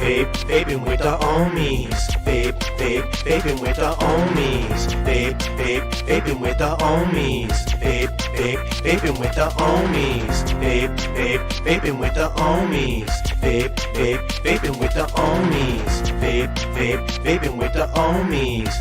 vaping with the Ohmies. Vaping with the Ohmies. Vaping with the Ohmies. Vaping with the Ohmies. Vaping with the Ohmies. Vaping with the Ohmies. Vaping with the Ohmies.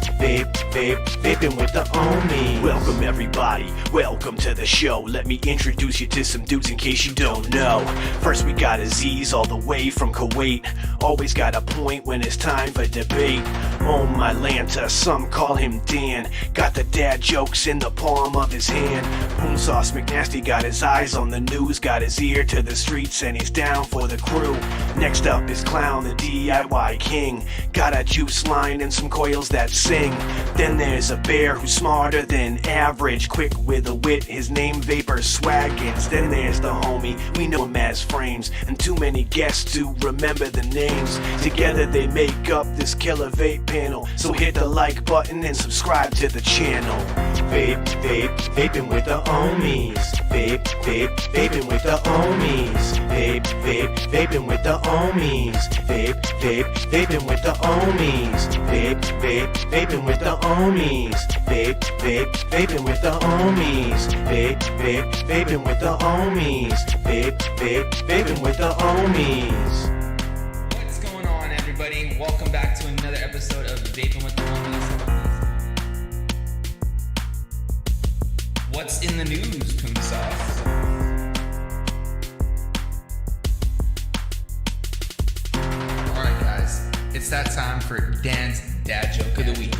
Vaping with the Ohmies. Welcome everybody, welcome to the show. Let me introduce you to some dudes in case you don't know. First we got Aziz all the way from Kuwait. Always got a point when it's time for debate. Oh my Lanta, some call him Dan. Got the dad jokes in the palm of his hand. Boom Sauce McNasty got his eyes on the news. Got his ear to the streets and he's down for the crew. Next up is Clown, the DIY king. Got a juice line and some coils that sing. Then there's a bear who's smarter than average. Quick with a wit, his name Vapor Swaggins. Then there's the homie, we know him as Frames. And too many guests to remember the names. Together they make up this killer vape panel. So hit the like button and subscribe to the channel. Vaping with the Ohmies. Vaping with the Ohmies. Vaping with the Ohmies. Vaping with the Ohmies. Vaping with the Ohmies. Vaping with the Ohmies. Vaping with the Ohmies. Vaping with the Ohmies. What's going on, everybody? Welcome back to another episode of Vaping with the Ohmies. What's in the news, Poon Sauce? Alright, guys. It's that time for Dan's dad joke of the week.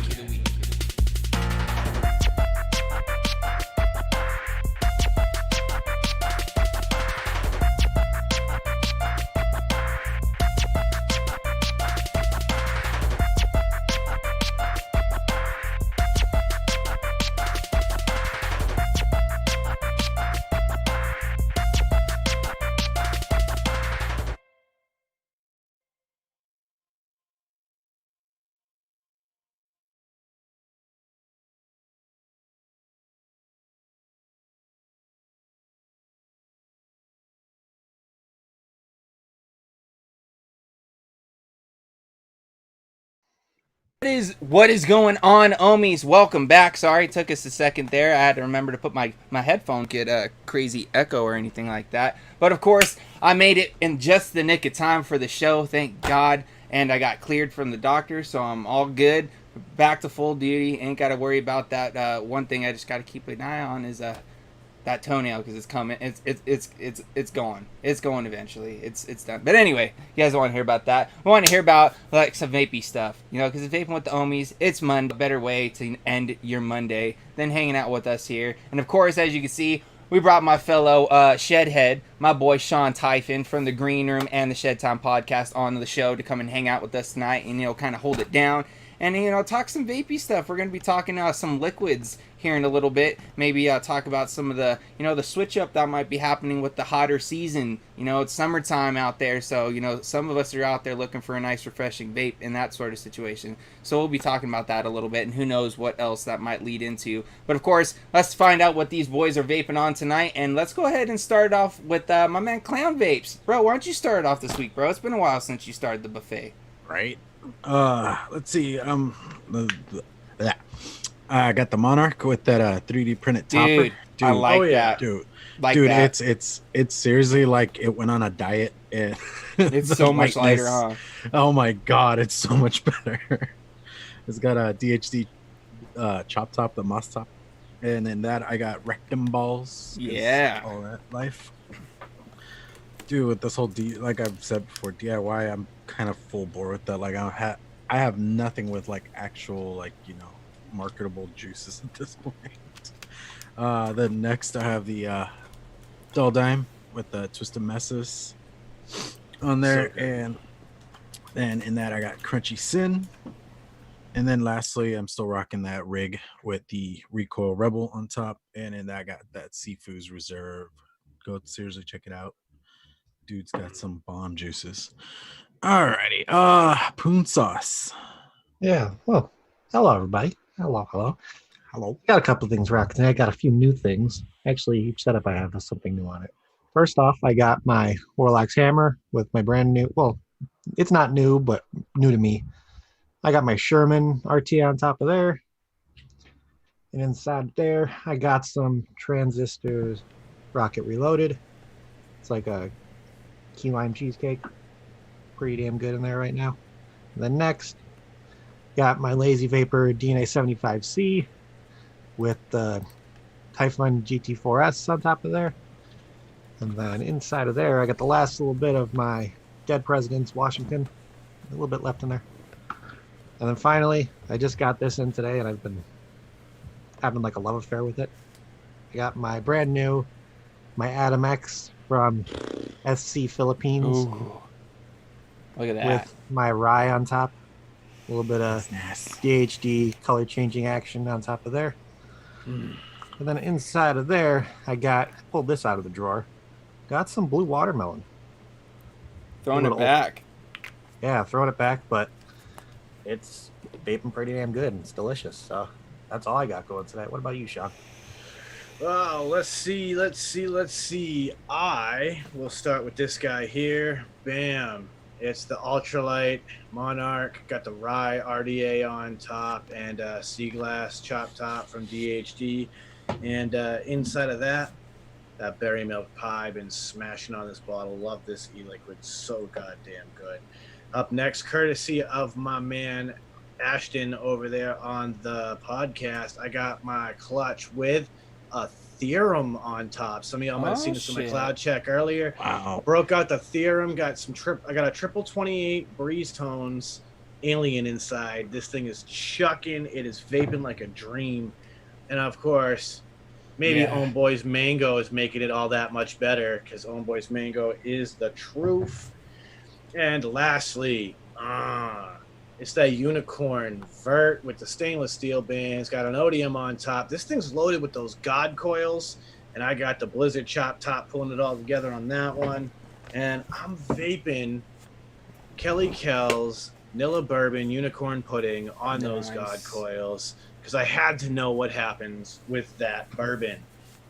What is going on, Ohmies? Welcome back. Sorry, it took us a second there. I had to remember to put my headphone, get a crazy echo or anything like that. But of course, I made it in just the nick of time for the show, thank God. And I got cleared from the doctor, so I'm all good. Back to full duty. Ain't got to worry about that. One thing I just got to keep an eye on is that toenail, because it's coming. It's going. It's going eventually. It's done. But anyway, you guys don't want to hear about that. We want to hear about like some vapey stuff, because it's vaping with the Ohmies. It's Monday. A better way to end your Monday than hanging out with us here. And of course, as you can see, we brought my fellow Shedhead, my boy Sean Typhon from the Green Room and the Shed Time podcast on the show to come and hang out with us tonight and kind of hold it down. And, talk some vapey stuff. We're going to be talking some liquids here in a little bit. Maybe talk about some of the, the switch up that might be happening with the hotter season. It's summertime out there. So, some of us are out there looking for a nice, refreshing vape in that sort of situation. So we'll be talking about that a little bit. And who knows what else that might lead into. But, of course, let's find out what these boys are vaping on tonight. And let's go ahead and start off with my man Clown Vapes. Bro, why don't you start it off this week, bro? It's been a while since you started the buffet. Right. Let's see. I got the Monarch with that 3D printed topper. Dude, I like that. Dude, that. it's seriously like it went on a diet. And it's so much lighter, huh? Oh my god, it's so much better. It's got a DHD chop top, the moss top, and then that I got rectum balls. Yeah, all that life. Dude, with this whole like I've said before, DIY, I'm kind of full bore with that. Like I have nothing with like actual marketable juices at this point. Then next I have the Dull Dime with the Twisted Messes on there, and then in that I got Crunchy Sin, and then lastly I'm still rocking that rig with the Recoil Rebel on top, and in that I got that Seafood's Reserve. Go seriously check it out. Dude's got some bomb juices. Alrighty. Poon Sauce. Yeah. Well, hello everybody. Hello. Got a couple of things rocking today. I got a few new things. Actually, each setup I have has something new on it. First off, I got my Warlock's hammer with my brand new, well, it's not new, but new to me. I got my Sherman RT on top of there. And inside there, I got some transistors Rocket Reloaded. It's like a key lime cheesecake. Pretty damn good in there right now. And then next, got my Lazy Vapor DNA 75C with the Typhon GT4S on top of there. And then inside of there, I got the last little bit of my Dead Presidents Washington. A little bit left in there. And then finally, I just got this in today, and I've been having like a love affair with it. I got my brand new, my Atom X from SC Philippines. Ooh. Look at that. With my rye on top. A little bit of DHD color changing action on top of there. And then inside of there, I pulled this out of the drawer. Got some blue watermelon. Throwing it back. Yeah, throwing it back, but it's vaping pretty damn good and it's delicious. So that's all I got going today. What about you, Sean? Oh, let's see. I will start with this guy here. Bam. It's the Ultralight Monarch. Got the Rye RDA on top and Sea Glass Chop Top from DHD. And inside of that berry milk pie. Been smashing on this bottle. Love this e-liquid. So goddamn good. Up next, courtesy of my man Ashton over there on the podcast, I got my clutch with a Theorem on top. Some of y'all might have seen this in my cloud check earlier. Wow. Broke out the Theorem, got I got a triple 28 Breeze Tones Alien inside. This thing is chucking. It is vaping like a dream. And of course, maybe Homeboy's Mango is making it all that much better because Homeboy's Mango is the truth. And lastly, it's that Unicorn Vert with the stainless steel bands. Got an Odium on top. This thing's loaded with those God coils, and I got the Blizzard Chop Top pulling it all together on that one. And I'm vaping Kelly Kell's Nilla Bourbon Unicorn Pudding on those God coils because I had to know what happens with that bourbon.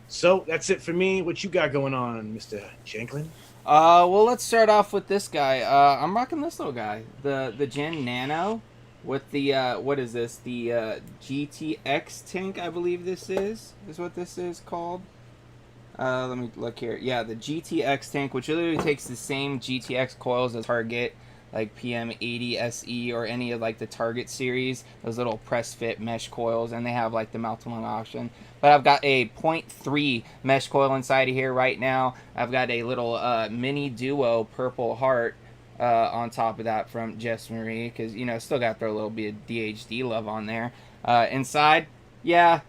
So that's it for me. What you got going on, Mr. Shanklin? Well, let's start off with this guy. I'm rocking this little guy, the Gen Nano, with the what is this? The GTX tank, I believe this is what this is called. Let me look here. Yeah, the GTX tank, which literally takes the same GTX coils as Target, like PM80 SE or any of like the Target series, those little press fit mesh coils, and they have like the mount-to-lung option. But I've got a 0.3 mesh coil inside of here right now. I've got a little mini duo Purple Heart on top of that from Jess Marie, because you know still got their little bit of DHD love on there. Inside, yeah,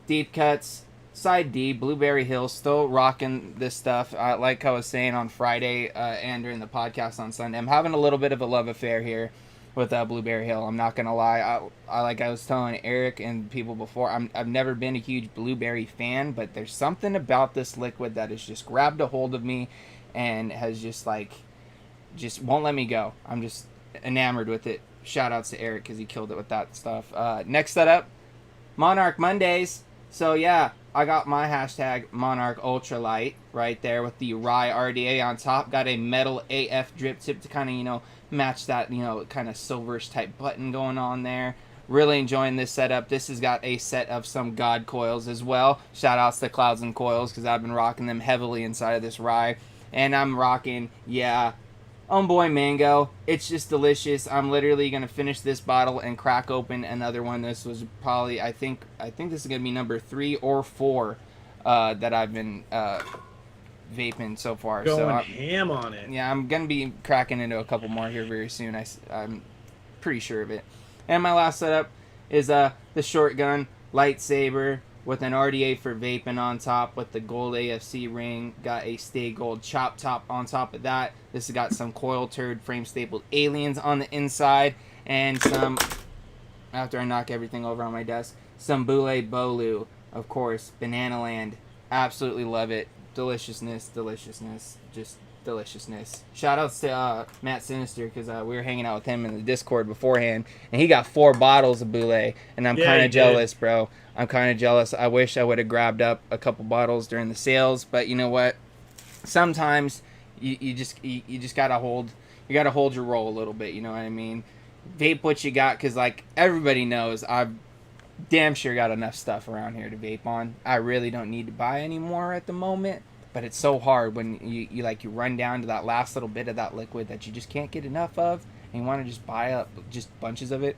deep cuts. Side D, Blueberry Hill, still rocking this stuff. Like I was saying on Friday and during the podcast on Sunday, I'm having a little bit of a love affair here with Blueberry Hill. I'm not gonna lie. I like I was telling Eric and people before, I've never been a huge blueberry fan, but there's something about this liquid that has just grabbed a hold of me and has just won't let me go. I'm just enamored with it. Shout outs to Eric because he killed it with that stuff. Next setup, Monarch Mondays. So yeah, I got my hashtag Monarch Ultralight right there with the Rye RDA on top. Got a metal AF drip tip to kind of, you know, match that, you know, kind of silverish type button going on there. Really enjoying this setup. This has got a set of some God coils as well. Shout outs to Clouds and Coils because I've been rocking them heavily inside of this Rye. And I'm rocking, Homeboy Mango. It's just delicious. I'm literally gonna finish this bottle and crack open another one. This was probably I think this is gonna be number 3 or 4 that I've been vaping so far. Going ham on it. Yeah, I'm gonna be cracking into a couple more here very soon. I'm pretty sure of it. And my last setup is the shotgun lightsaber with an RDA for vaping on top with the gold AFC ring. Got a Stay Gold chop top on top of that. This has got some coil turd frame stapled aliens on the inside and some, after I knock everything over on my desk, some Boule Bolu, of course, Banana Land. Absolutely love it. Deliciousness, just deliciousness. Shout outs to Matt Sinister because we were hanging out with him in the Discord beforehand and he got 4 bottles of Boule and I'm kind of jealous, bro. I'm kind of jealous. I wish I would have grabbed up a couple bottles during the sales, but you know what? Sometimes you just gotta hold you got to hold your roll a little bit. You know what I mean? Vape what you got, because like everybody knows, I've damn sure got enough stuff around here to vape on. I really don't need to buy any more at the moment, but it's so hard when you run down to that last little bit of that liquid that you just can't get enough of, and you want to just buy up just bunches of it.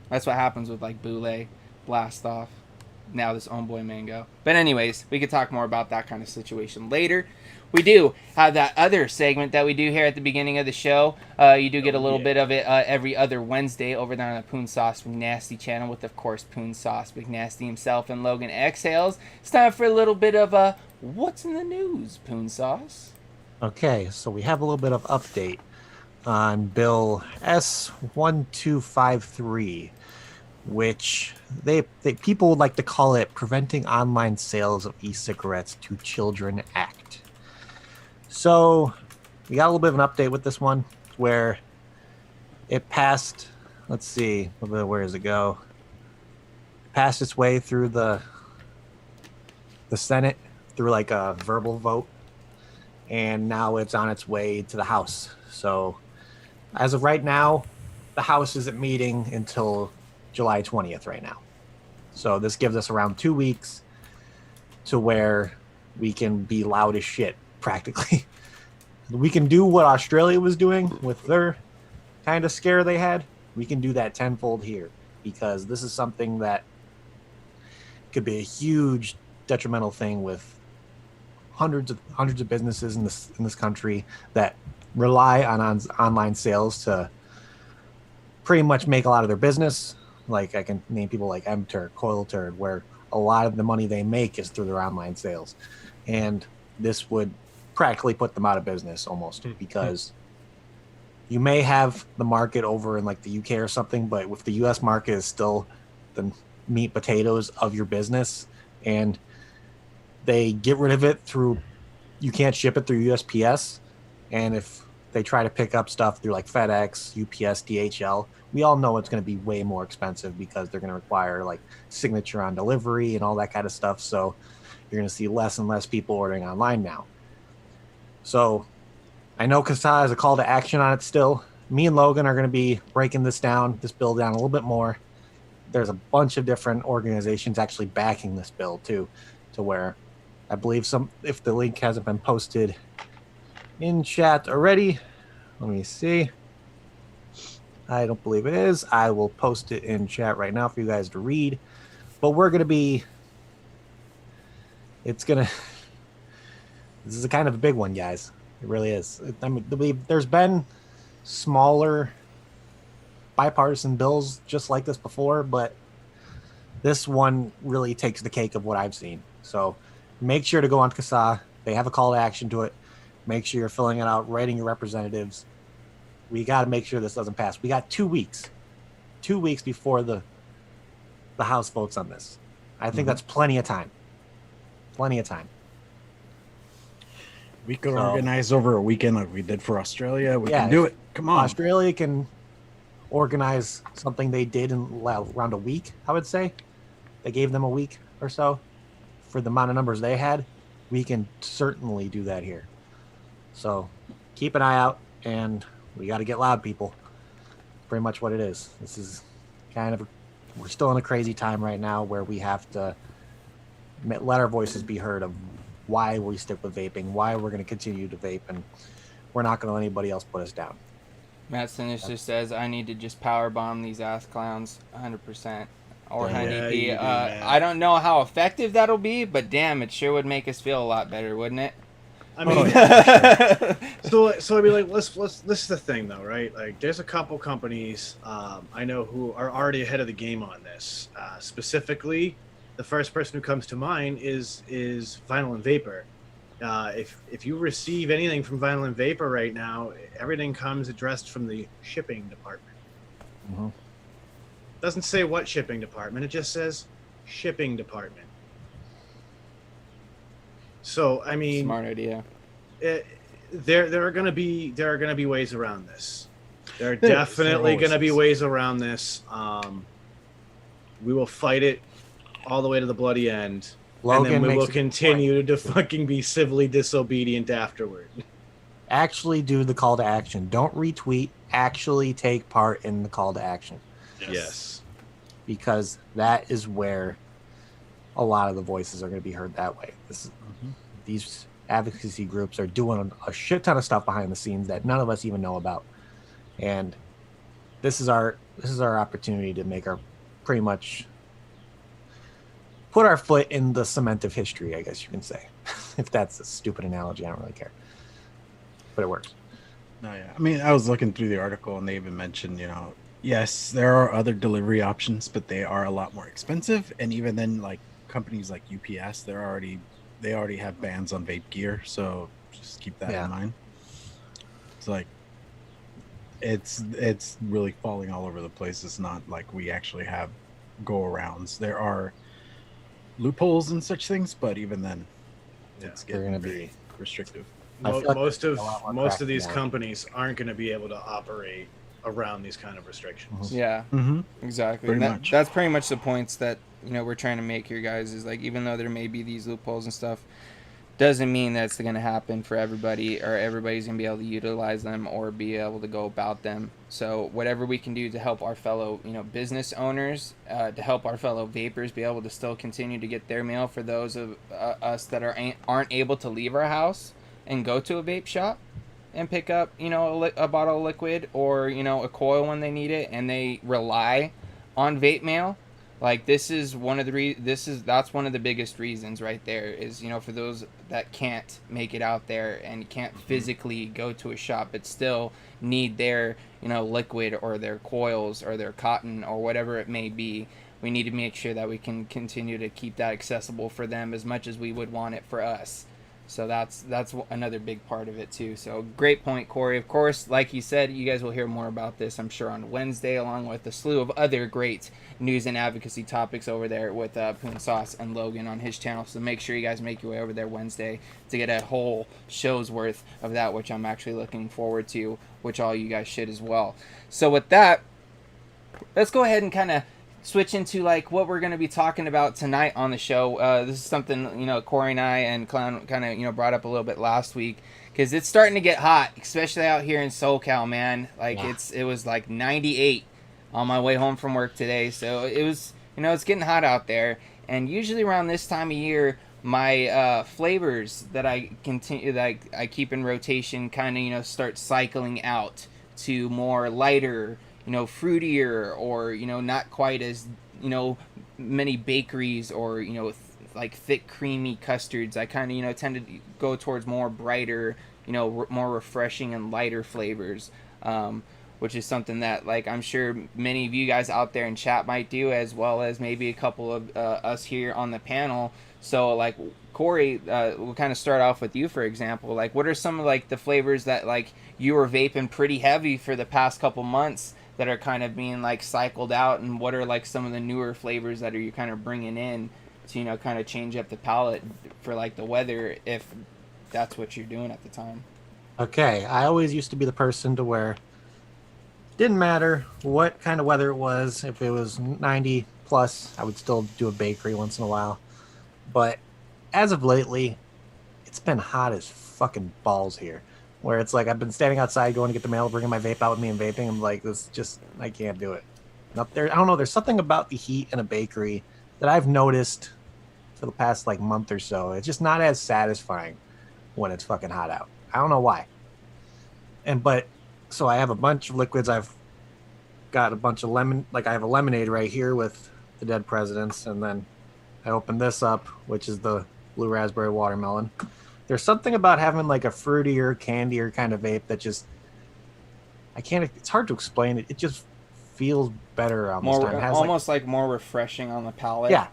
That's what happens with like Boule, Blast Off, now this Homeboy Mango. But anyways, we could talk more about that kind of situation later. We do have that other segment that we do here at the beginning of the show. You do get a little bit of it every other Wednesday over there on the Poon Sauce McNasty channel with, of course, Poon Sauce McNasty himself and Logan Exhales. It's time for a little bit of what's in the news, Poon Sauce. Okay, so we have a little bit of update on Bill S1253, which they people would like to call it Preventing Online Sales of E-Cigarettes to Children Act. So we got a little bit of an update with this one where it passed, let's see, where does it go? It passed its way through the Senate through like a verbal vote, and now it's on its way to the House. So as of right now, the House isn't meeting until July 20th right now. So this gives us around 2 weeks to where we can be loud as shit, practically. We can do what Australia was doing with their kind of scare they had. We can do that tenfold here, because this is something that could be a huge detrimental thing with hundreds of businesses in this country that rely on online sales to pretty much make a lot of their business. Like I can name people like M-Turd, Coil Turd, where a lot of the money they make is through their online sales. And this would practically put them out of business almost, because you may have the market over in like the UK or something, but if the US market is still the meat potatoes of your business, and they get rid of it through, you can't ship it through USPS, and if they try to pick up stuff through like FedEx, UPS, DHL, we all know it's going to be way more expensive because they're going to require like signature on delivery and all that kind of stuff. So you're going to see less and less people ordering online now. So I know CASA has a call to action on it still. Me and Logan are going to be breaking this bill down a little bit more. There's a bunch of different organizations actually backing this bill too, to where I believe if the link hasn't been posted in chat already, let me see. I don't believe it is. I will post it in chat right now for you guys to read. But this is a kind of a big one, guys. It really is. I mean, there's been smaller bipartisan bills just like this before, but this one really takes the cake of what I've seen. So make sure to go on CASA. They have a call to action to it. Make sure you're filling it out, writing your representatives. We got to make sure this doesn't pass. We got 2 weeks. 2 weeks before the House votes on this. I think that's plenty of time. Plenty of time. We could organize over a weekend like we did for Australia. We can do it. Come on. Australia can organize something they did in around a week, I would say. They gave them a week or so for the amount of numbers they had. We can certainly do that here. So keep an eye out, and we got to get loud, people. Pretty much what it is. This is we're still in a crazy time right now where we have to let our voices be heard of why we stick with vaping, why we're going to continue to vape, and we're not going to let anybody else put us down. Matt Sinis just says, I need to just power bomb these ass clowns 100%. Or Honeybee. I don't know how effective that'll be, but damn, it sure would make us feel a lot better, wouldn't it? I mean, so I mean, like, let's. This is the thing, though, right? Like, there's a couple companies I know who are already ahead of the game on this. Specifically, the first person who comes to mind is Vinyl and Vapor. If you receive anything from Vinyl and Vapor right now, everything comes addressed from the shipping department. Mm-hmm. Doesn't say what shipping department. It just says shipping department. So I mean, smart idea. There are gonna be ways around this. There are definitely gonna be ways around this. We will fight it all the way to the bloody end, and then we will continue to fucking be civilly disobedient afterward. Actually do the call to action. Don't retweet. Actually take part in the call to action, Yes. because that is where a lot of the voices are going to be heard that way. These advocacy groups are doing a shit ton of stuff behind the scenes that none of us even know about, and this is our opportunity to make our pretty much put our foot in the cement of history, I guess you can say. If that's a stupid analogy, I don't really care, but it works. No, yeah. I mean, I was looking through the article and they even mentioned, yes, there are other delivery options, but they are a lot more expensive. And even then, like companies like UPS, they already have bans on vape gear, so just keep that in mind. It's like it's really falling all over the place. It's not like we actually have go arounds. There are loopholes and such things, but even then, it's getting to be restrictive. Most of these companies aren't going to be able to operate around these kind of restrictions. Yeah, exactly. And that's pretty much the points that we're trying to make here, guys. Is like, even though there may be these loopholes and stuff, doesn't mean that's going to happen for everybody, or everybody's going to be able to utilize them or be able to go about them. So whatever we can do to help our fellow business owners, to help our fellow vapors be able to still continue to get their mail, for those of us that aren't able to leave our house and go to a vape shop and pick up a bottle of liquid or a coil when they need it, and they rely on vape mail. Like, this is one of the that's one of the biggest reasons right there, is for those that can't make it out there and can't physically go to a shop but still need their liquid or their coils or their cotton or whatever it may be. We need to make sure that we can continue to keep that accessible for them as much as we would want it for us. So that's another big part of it too. So great point, Corey. Of course, like you said, you guys will hear more about this, I'm sure, on Wednesday, along with a slew of other great news and advocacy topics over there with Poon Sauce and Logan on his channel. So make sure you guys make your way over there Wednesday to get a whole show's worth of that, which I'm actually looking forward to, which all you guys should as well. So with that, let's go ahead and kind of switch into like what we're going to be talking about tonight on the show. This is something Corey and I and Clown kind of brought up a little bit last week, because it's starting to get hot, especially out here in SoCal, man. Like, it was like 98 on my way home from work today, so it was it's getting hot out there. And usually around this time of year, my flavors that I keep in rotation kind of start cycling out to more lighter, fruitier, or not quite as many bakeries, or like thick creamy custards. I kind of tend to go towards more brighter, more refreshing and lighter flavors, which is something that, like, I'm sure many of you guys out there in chat might do, as well as maybe a couple of us here on the panel. So, like, Corey, we'll kind of start off with you, for example. Like, what are some of like the flavors that like you were vaping pretty heavy for the past couple months that are kind of being like cycled out, and what are like some of the newer flavors that are you kind of bringing in to kind of change up the palette for like the weather, if that's what you're doing at the time? Okay, I always used to be the person to where didn't matter what kind of weather it was. If it was 90 plus, I would still do a bakery once in a while. But as of lately, it's been hot as fucking balls here, where it's like I've been standing outside going to get the mail, bringing my vape out with me and vaping. I'm like, this just, I can't do it. Up there, I don't know. There's something about the heat in a bakery that I've noticed for the past like month or so. It's just not as satisfying when it's fucking hot out. I don't know why. So I have a bunch of liquids. I've got a bunch of lemon, like I have a lemonade right here with the dead presidents, and then I opened this up, which is the blue raspberry watermelon. There's something about having like a fruitier, candier kind of vape that just, it's hard to explain it. It just feels better almost. More, almost like more refreshing on the palate. Yeah.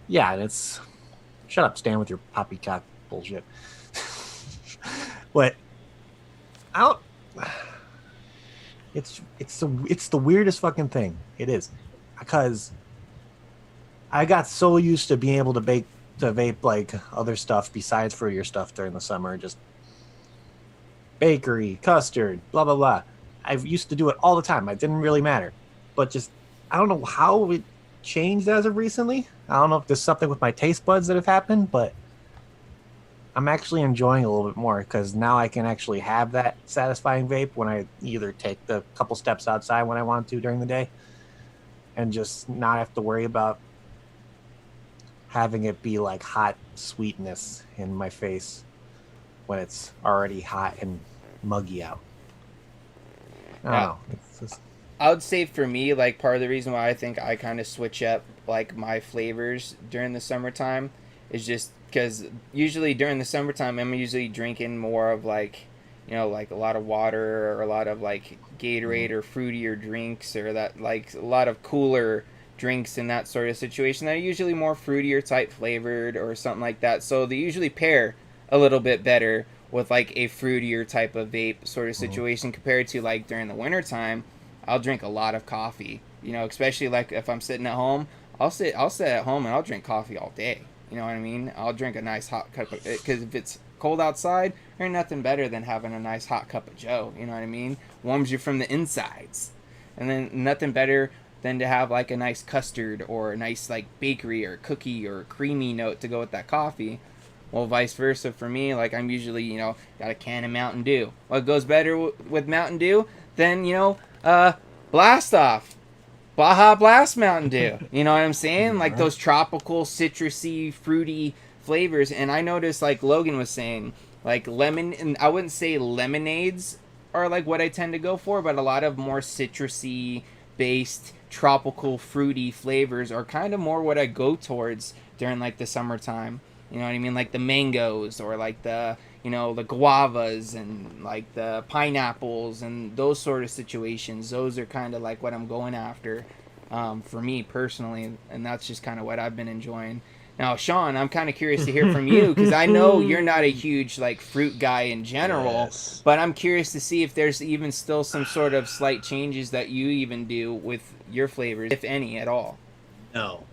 Yeah, and it's, shut up, Stan, with your poppycock bullshit. But it's the weirdest fucking thing. It is, because I got so used to being able to vape like other stuff besides fruitier stuff during the summer, just bakery, custard, blah blah blah. I used to do it all the time. It didn't really matter, but just I don't know how it changed as of recently. I don't know if there's something with my taste buds that have happened, but I'm actually enjoying a little bit more because now I can actually have that satisfying vape when I either take the couple steps outside when I want to during the day and just not have to worry about having it be like hot sweetness in my face when it's already hot and muggy out. I don't know. It's just... I would say for me, like part of the reason why I think I kind of switch up like my flavors during the summertime is just because usually during the summertime I'm usually drinking more of like, you know, like a lot of water or a lot of like Gatorade or fruitier drinks or that like a lot of cooler drinks in that sort of situation that are usually more fruitier type flavored or something like that. So they usually pair a little bit better with like a fruitier type of vape sort of situation compared to like during the wintertime. I'll drink a lot of coffee, you know, especially like if I'm sitting at home, I'll sit at home and I'll drink coffee all day. You know what I mean? I'll drink a nice hot cup of, because if it's cold outside, there's nothing better than having a nice hot cup of Joe. You know what I mean? Warms you from the insides. And then nothing better than to have like a nice custard or a nice like bakery or cookie or creamy note to go with that coffee. Well, vice versa for me, like I'm usually, you know, got a can of Mountain Dew. What goes better with Mountain Dew than, you know, Blast Off, Baja Blast Mountain Dew. You know what I'm saying? Like those tropical, citrusy, fruity flavors. And I noticed, like Logan was saying, like lemon, and I wouldn't say lemonades are like what I tend to go for, but a lot of more citrusy based, tropical, fruity flavors are kind of more what I go towards during like the summertime. You know what I mean? Like the mangoes or like the, you know, the guavas and like the pineapples and those sort of situations. Those are kind of like what I'm going after for me personally. And that's just kind of what I've been enjoying. Now, Sean, I'm kind of curious to hear from you because I know you're not a huge like fruit guy in general, but I'm curious to see if there's even still some sort of slight changes that you even do with your flavors, if any at all. No,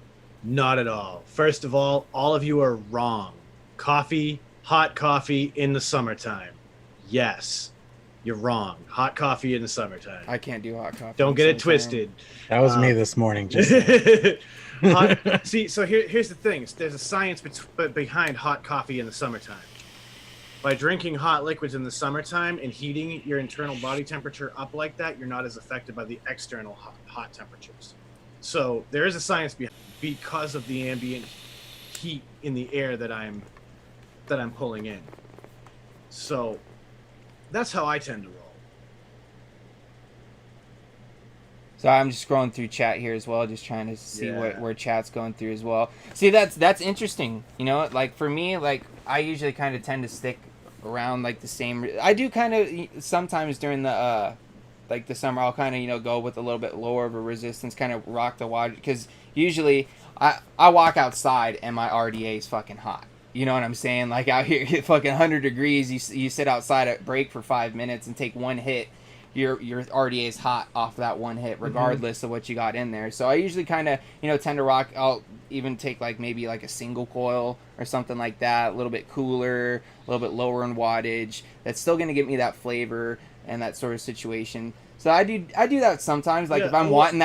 not at all. First of all of you are wrong. Coffee, hot coffee in the summertime. Yes, you're wrong. Hot coffee in the summertime. I can't do hot coffee. Don't get it twisted. That was me this morning. Just see, so here's the thing. There's a science behind hot coffee in the summertime. By drinking hot liquids in the summertime and heating your internal body temperature up like that, you're not as affected by the external hot temperatures. So there is a science behind it because of the ambient heat in the air that I'm pulling in. So that's how I tend to roll. So I'm just scrolling through chat here as well, just trying to see where chat's going through as well. See, that's interesting. You know, like for me, like I usually kind of tend to stick around like the same. I do kind of sometimes during the like the summer, I'll kind of, you know, go with a little bit lower of a resistance, kind of rock the water, because usually I walk outside and my RDA is fucking hot. You know what I'm saying? Like out here, fucking 100 degrees. You sit outside at break for 5 minutes and take one hit. Your RDA is hot off that one hit, regardless of what you got in there. So I usually kind of, you know, tend to rock. I'll even take like maybe like a single coil or something like that, a little bit cooler, a little bit lower in wattage. That's still going to give me that flavor and that sort of situation. So I do that sometimes. Like if I'm wanting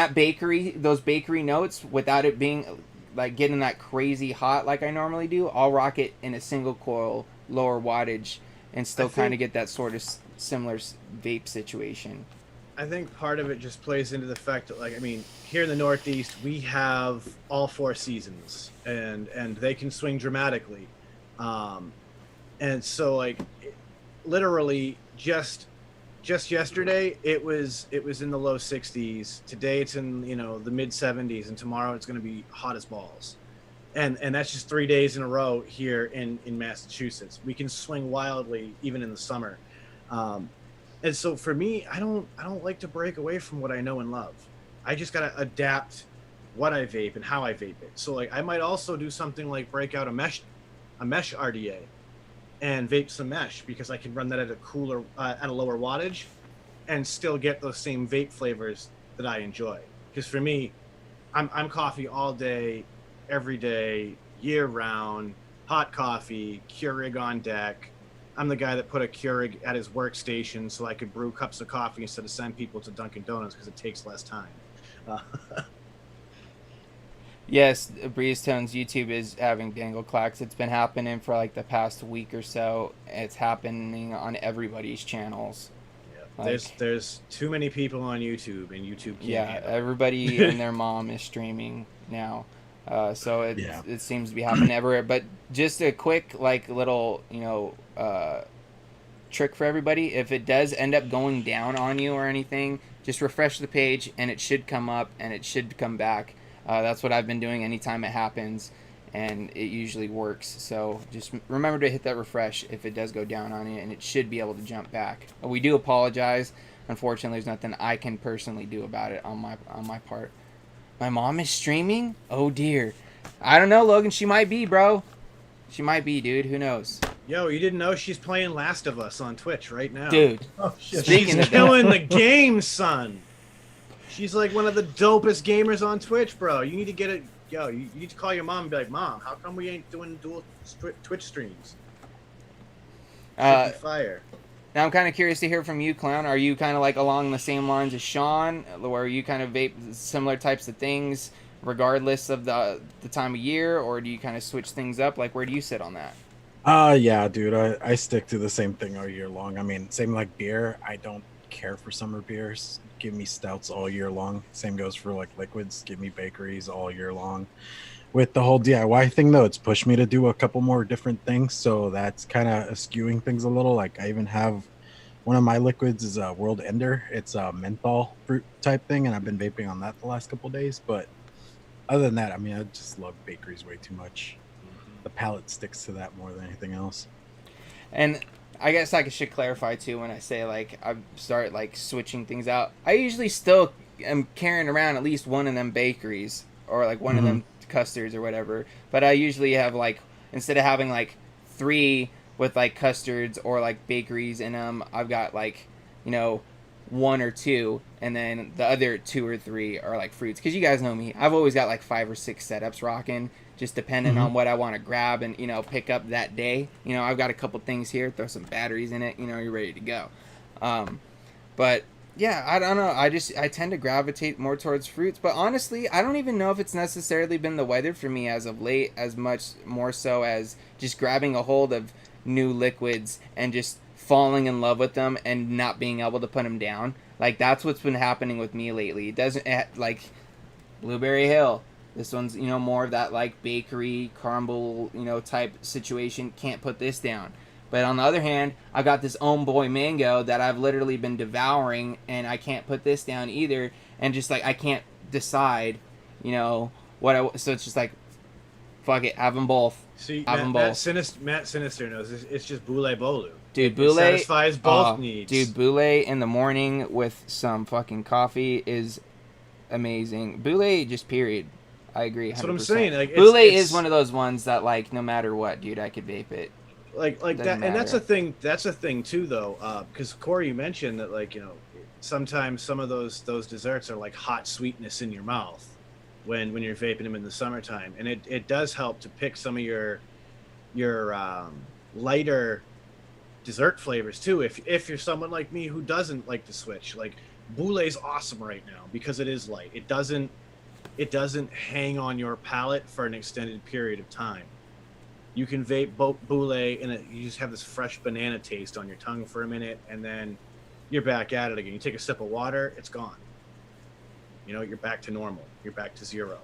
those bakery notes without it being like getting that crazy hot like I normally do, I'll rock it in a single coil, lower wattage, and still kind of get that sort of similar vape situation. I think part of it just plays into the fact that, like, I mean, here in the Northeast, we have all 4 seasons, and they can swing dramatically. And so, like, literally just yesterday, it was in the low 60s. Today, it's in, you know, the mid 70s, and tomorrow it's going to be hot as balls. And that's just 3 days in a row here in Massachusetts. We can swing wildly even in the summer. And so for me, I don't like to break away from what I know and love. I just gotta adapt what I vape and how I vape it. So like I might also do something like break out a mesh RDA and vape some mesh, because I can run that at a cooler at a lower wattage and still get those same vape flavors that I enjoy. Because for me, I'm coffee all day, every day, year round, hot coffee, Keurig on deck. I'm the guy that put a Keurig at his workstation so I could brew cups of coffee instead of send people to Dunkin' Donuts because it takes less time. Yes, Breeze Tone's YouTube is having dangle clacks. It's been happening for like the past week or so. It's happening on everybody's channels. Yeah. Like, There's too many people on YouTube, and YouTube can't yeah, handle everybody it. and their mom is streaming now. So Yeah. it seems to be happening everywhere. But just a quick like little trick for everybody: if it does end up going down on you or anything, just refresh the page and it should come up and it should come back. That's what I've been doing anytime it happens, and it usually works. So just remember to hit that refresh if it does go down on you, and it should be able to jump back. We do apologize. Unfortunately, there's nothing I can personally do about it on my part. My mom is streaming? Oh dear. I don't know, Logan. She might be, bro. She might be, dude. Who knows? Yo, you didn't know she's playing Last of Us on Twitch right now, Dude. Oh shit! Speaking She's of that, killing the game, son. She's like one of the dopest gamers on Twitch, bro. You need to get it. Yo, you need to call your mom and be like, Mom, how come we ain't doing dual Twitch streams? Should be fire. now I'm kind of curious to hear from you, Clown. Are you kind of like along the same lines as Sean, where you kind of vape similar types of things, regardless of the time of year, or do you kind of switch things up? Like, where do you sit on that? Yeah, dude. I stick to the same thing all year long. I mean, same like beer. I don't care for summer beers. Give me stouts all year long. Same goes for like liquids. Give me bakeries all year long. With the whole DIY thing though, it's pushed me to do a couple more different things. So that's kind of skewing things a little. Like I even have one of my liquids is a World Ender. It's a menthol fruit type thing, and I've been vaping on that the last couple days. But other than that, I mean, I just love bakeries way too much. The palate sticks to that more than anything else. And I guess I should clarify too when I say like I start like switching things out. I usually still am carrying around at least one of them bakeries or like one of them custards or whatever. But I usually have like instead of having like 3 with like custards or like bakeries in them, I've got like 1 or 2, and then the other 2 or 3 are like fruits. Because you guys know me, I've always got like 5 or 6 setups rocking, just depending on what I want to grab and pick up that day. I've got a couple things here, throw some batteries in it, you're ready to go. But yeah, I don't know. I tend to gravitate more towards fruits, but honestly, I don't even know if it's necessarily been the weather for me as of late, as much more so as just grabbing a hold of new liquids and just falling in love with them and not being able to put them down. Like that's what's been happening with me lately. It doesn't like Blueberry Hill. This one's more of that like bakery caramel type situation. Can't put this down. But on the other hand, I got this Boy mango that I've literally been devouring, and I can't put this down either. And just like I can't decide, so it's just like, fuck it, have them both. See, have them Matt both. Sinister knows it's just Boule Bolu. Dude, It satisfies both needs. Dude, Boule in the morning with some fucking coffee is amazing. Boule, just period. I agree. 100%. That's what I'm saying. Like, Boule is one of those ones that like no matter what, dude, I could vape it. Like Doesn't that, and that's matter. a thing. That's a thing too, though, because Corey, you mentioned that sometimes some of those desserts are like hot sweetness in your mouth when you're vaping them in the summertime, and it does help to pick some of your lighter dessert flavors too. If you're someone like me who doesn't like to switch, like Boule's awesome right now because it is light. It doesn't hang on your palate for an extended period of time. You can vape Boule and you just have this fresh banana taste on your tongue for a minute, and then you're back at it again. You take a sip of water, it's gone. You're back to normal. You're back to zero.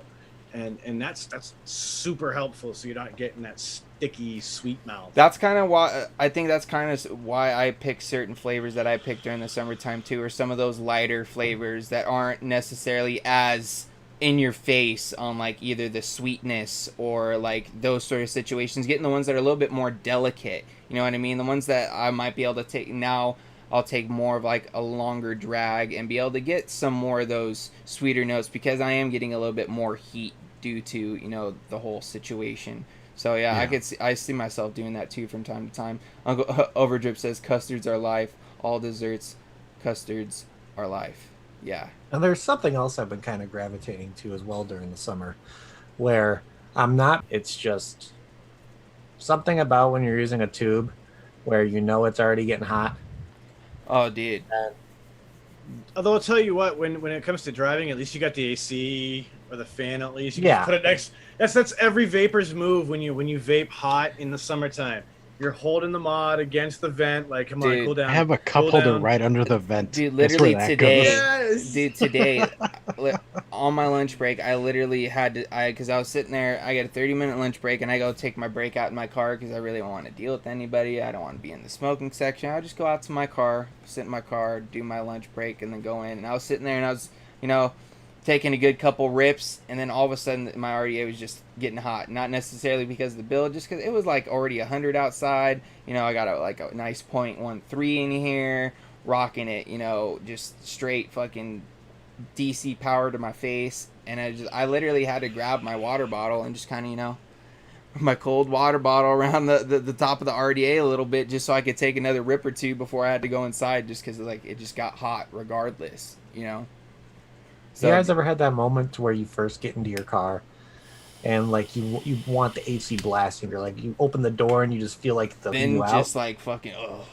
And that's super helpful, so you're not getting that sticky sweet mouth. That's kind of why I think that's kind of why I pick certain flavors that I pick during the summertime too, or some of those lighter flavors that aren't necessarily as in your face on like either the sweetness or like those sort of situations. Getting the ones that are a little bit more delicate, you know what I mean? The ones that I might be able to take now. I'll take more of like a longer drag and be able to get some more of those sweeter notes because I am getting a little bit more heat due to the whole situation. So yeah. I see myself doing that too from time to time. Uncle Overdrip says custards are life. All desserts, custards are life. Yeah. And there's something else I've been kind of gravitating to as well during the summer, where I'm not. It's just something about when you're using a tube, where it's already getting hot. Oh, dude. And Although I'll tell you what, when it comes to driving, at least you got the AC or the fan. At least you Yeah. can put it next. That's every vapor's move when you vape hot in the summertime. You're holding the mod against the vent, like, come on, Dude, cool down. I have a cup cool holder down. right under the vent. Dude, Guess where literally that today, goes? Yes. dude, today, on my lunch break, I literally had to, because I was sitting there, I got a 30-minute lunch break, and I go take my break out in my car, because I really don't want to deal with anybody, I don't want to be in the smoking section, I just go out to my car, sit in my car, do my lunch break, and then go in, and I was sitting there, and I was, taking a good couple rips, and then all of a sudden, my RDA was just getting hot, not necessarily because of the build, just because it was, like, already 100 outside, I got a nice .13 in here, rocking it, just straight fucking DC power to my face, and I literally had to grab my water bottle and just kind of, my cold water bottle around the top of the RDA a little bit just so I could take another rip or two before I had to go inside just because, like, it just got hot regardless, So, You guys ever had that moment where you first get into your car and like you want the AC blasting? You're like, you open the door and you just feel like the then you just out. like fucking, ugh.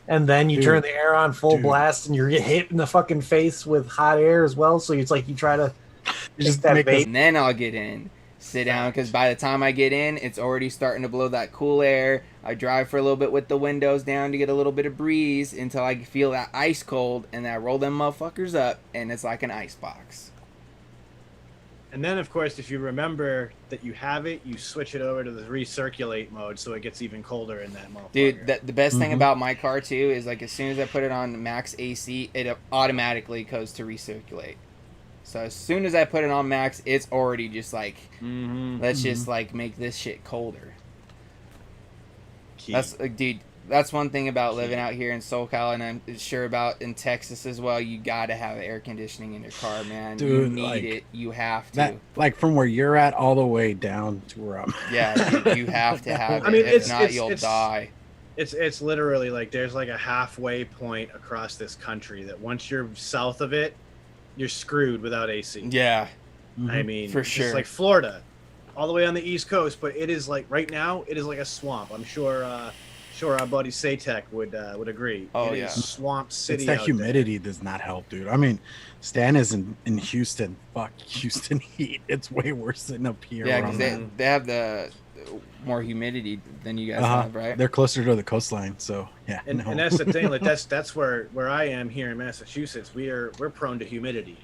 And then you Dude. turn the air on full Dude. blast and you're hit in the fucking face with hot air as well. So it's like you try to You just that make vape. this And then I'll get in, sit down, because by the time I get in, it's already starting to blow that cool air. I drive for a little bit with the windows down to get a little bit of breeze until I feel that ice cold, and then I roll them motherfuckers up, and it's like an ice box. And then, of course, if you remember that you have it, you switch it over to the recirculate mode, so it gets even colder in that motherfucker. Dude, the best thing Mhm. about my car, too, is like as soon as I put it on max AC, it automatically goes to recirculate. So as soon as I put it on max, it's already just like, let's just like make this shit colder. Key. That's like, dude, that's one thing about living out here in SoCal, and I'm sure about in Texas as well. You gotta have air conditioning in your car, man. You Dude, need like, it. You have to. that like from where you're at all the way down to where I'm. Yeah, dude, you have to have it. I mean, if not, you'll die. It's literally like there's like a halfway point across this country that once you're south of it, you're screwed without AC. Yeah, I mean, for it's sure. like Florida, all the way on the East Coast, but it is like right now it is like a swamp. I'm sure our buddy Satek would agree. Oh, It is yeah. swamp city. It's that out humidity does not help, dude. I mean, Stan is in Houston. Fuck Houston heat. It's way worse than up here. Yeah, where because I'm they have the more humidity than you guys at. have, right? They're closer to the coastline, so yeah. And, no. and that's the thing, like that's where I am here in Massachusetts. We're prone to humidity,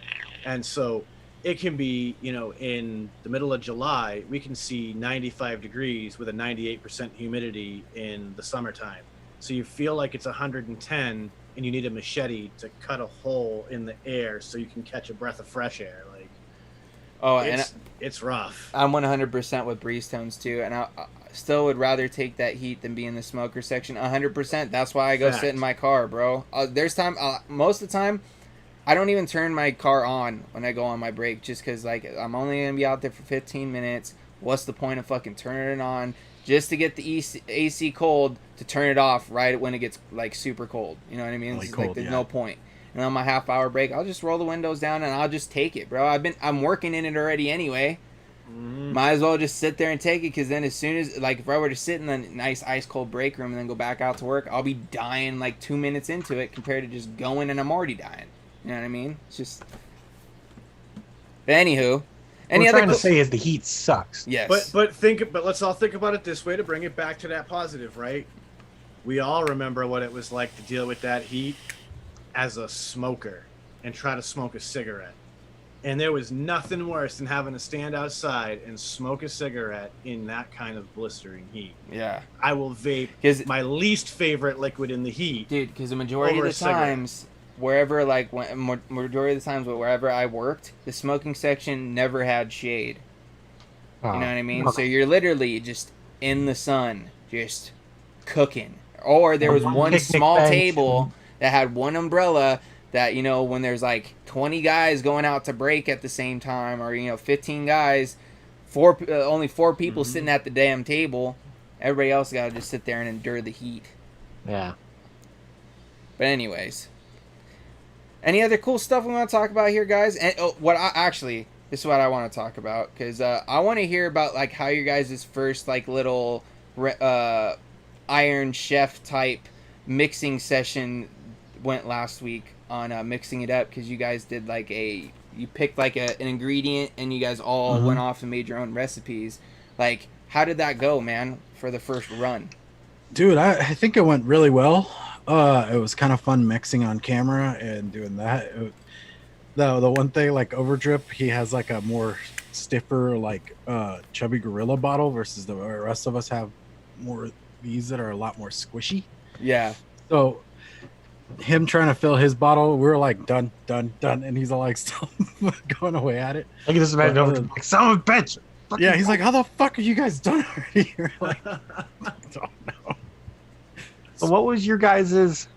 and so it can be, in the middle of July, we can see 95 degrees with a 98% humidity in the summertime. So you feel like it's 110, and you need a machete to cut a hole in the air so you can catch a breath of fresh air. Like, Oh, and it's rough. I'm 100% with breeze tones too, and I still would rather take that heat than be in the smoker section. 100%. That's why I go Fact. sit in my car, bro. There's time. Most of the time, I don't even turn my car on when I go on my break, just because like I'm only gonna be out there for 15 minutes. What's the point of fucking turning it on just to get the AC cold to turn it off right when it gets like super cold? You know what I mean? Really It's cold, like there's yeah. no point. And on my half-hour break, I'll just roll the windows down and I'll just take it, bro. I'm working in it already anyway. Might as well just sit there and take it, because then as soon as, like, if I were to sit in the nice ice-cold break room and then go back out to work, I'll be dying like 2 minutes into it compared to just going and I'm already dying. You know what I mean? It's just... But anywho, What any we're other... trying to say is the heat sucks. Yes. But let's all think about it this way to bring it back to that positive, right? We all remember what it was like to deal with that heat as a smoker and try to smoke a cigarette. And there was nothing worse than having to stand outside and smoke a cigarette in that kind of blistering heat. Yeah. I will vape 'Cause- my least favorite liquid in the heat. Dude, because the majority Over of a the cigarette. times, wherever, like, majority of the times wherever I worked, the smoking section never had shade. You know what I mean? So you're literally just in the sun, just cooking. Or there was one Picnic small bench. table that had one umbrella that, when there's like 20 guys going out to break at the same time, or, 15 guys, only 4 people sitting at the damn table, everybody else got to just sit there and endure the heat. Yeah. But anyways, any other cool stuff we want to talk about here, guys? And this is what I want to talk about, because I want to hear about like how your guys' first like little Iron Chef type mixing session went last week. mixing it up, because you guys did like you picked like an ingredient and you guys all went off and made your own recipes. Like, how did that go, man, for the first run? Dude, I think it went really well. It was kind of fun mixing on camera and doing that. The one thing, like Overdrip, he has like a more stiffer, like chubby gorilla bottle versus the rest of us have more these that are a lot more squishy. Yeah. So him trying to fill his bottle, we were like done, and he's all like still going away at it. I can just imagine Overdrip like, son of a bitch. Yeah, he's like, how the fuck are you guys done already? You're like, I don't know. So what was your guys's?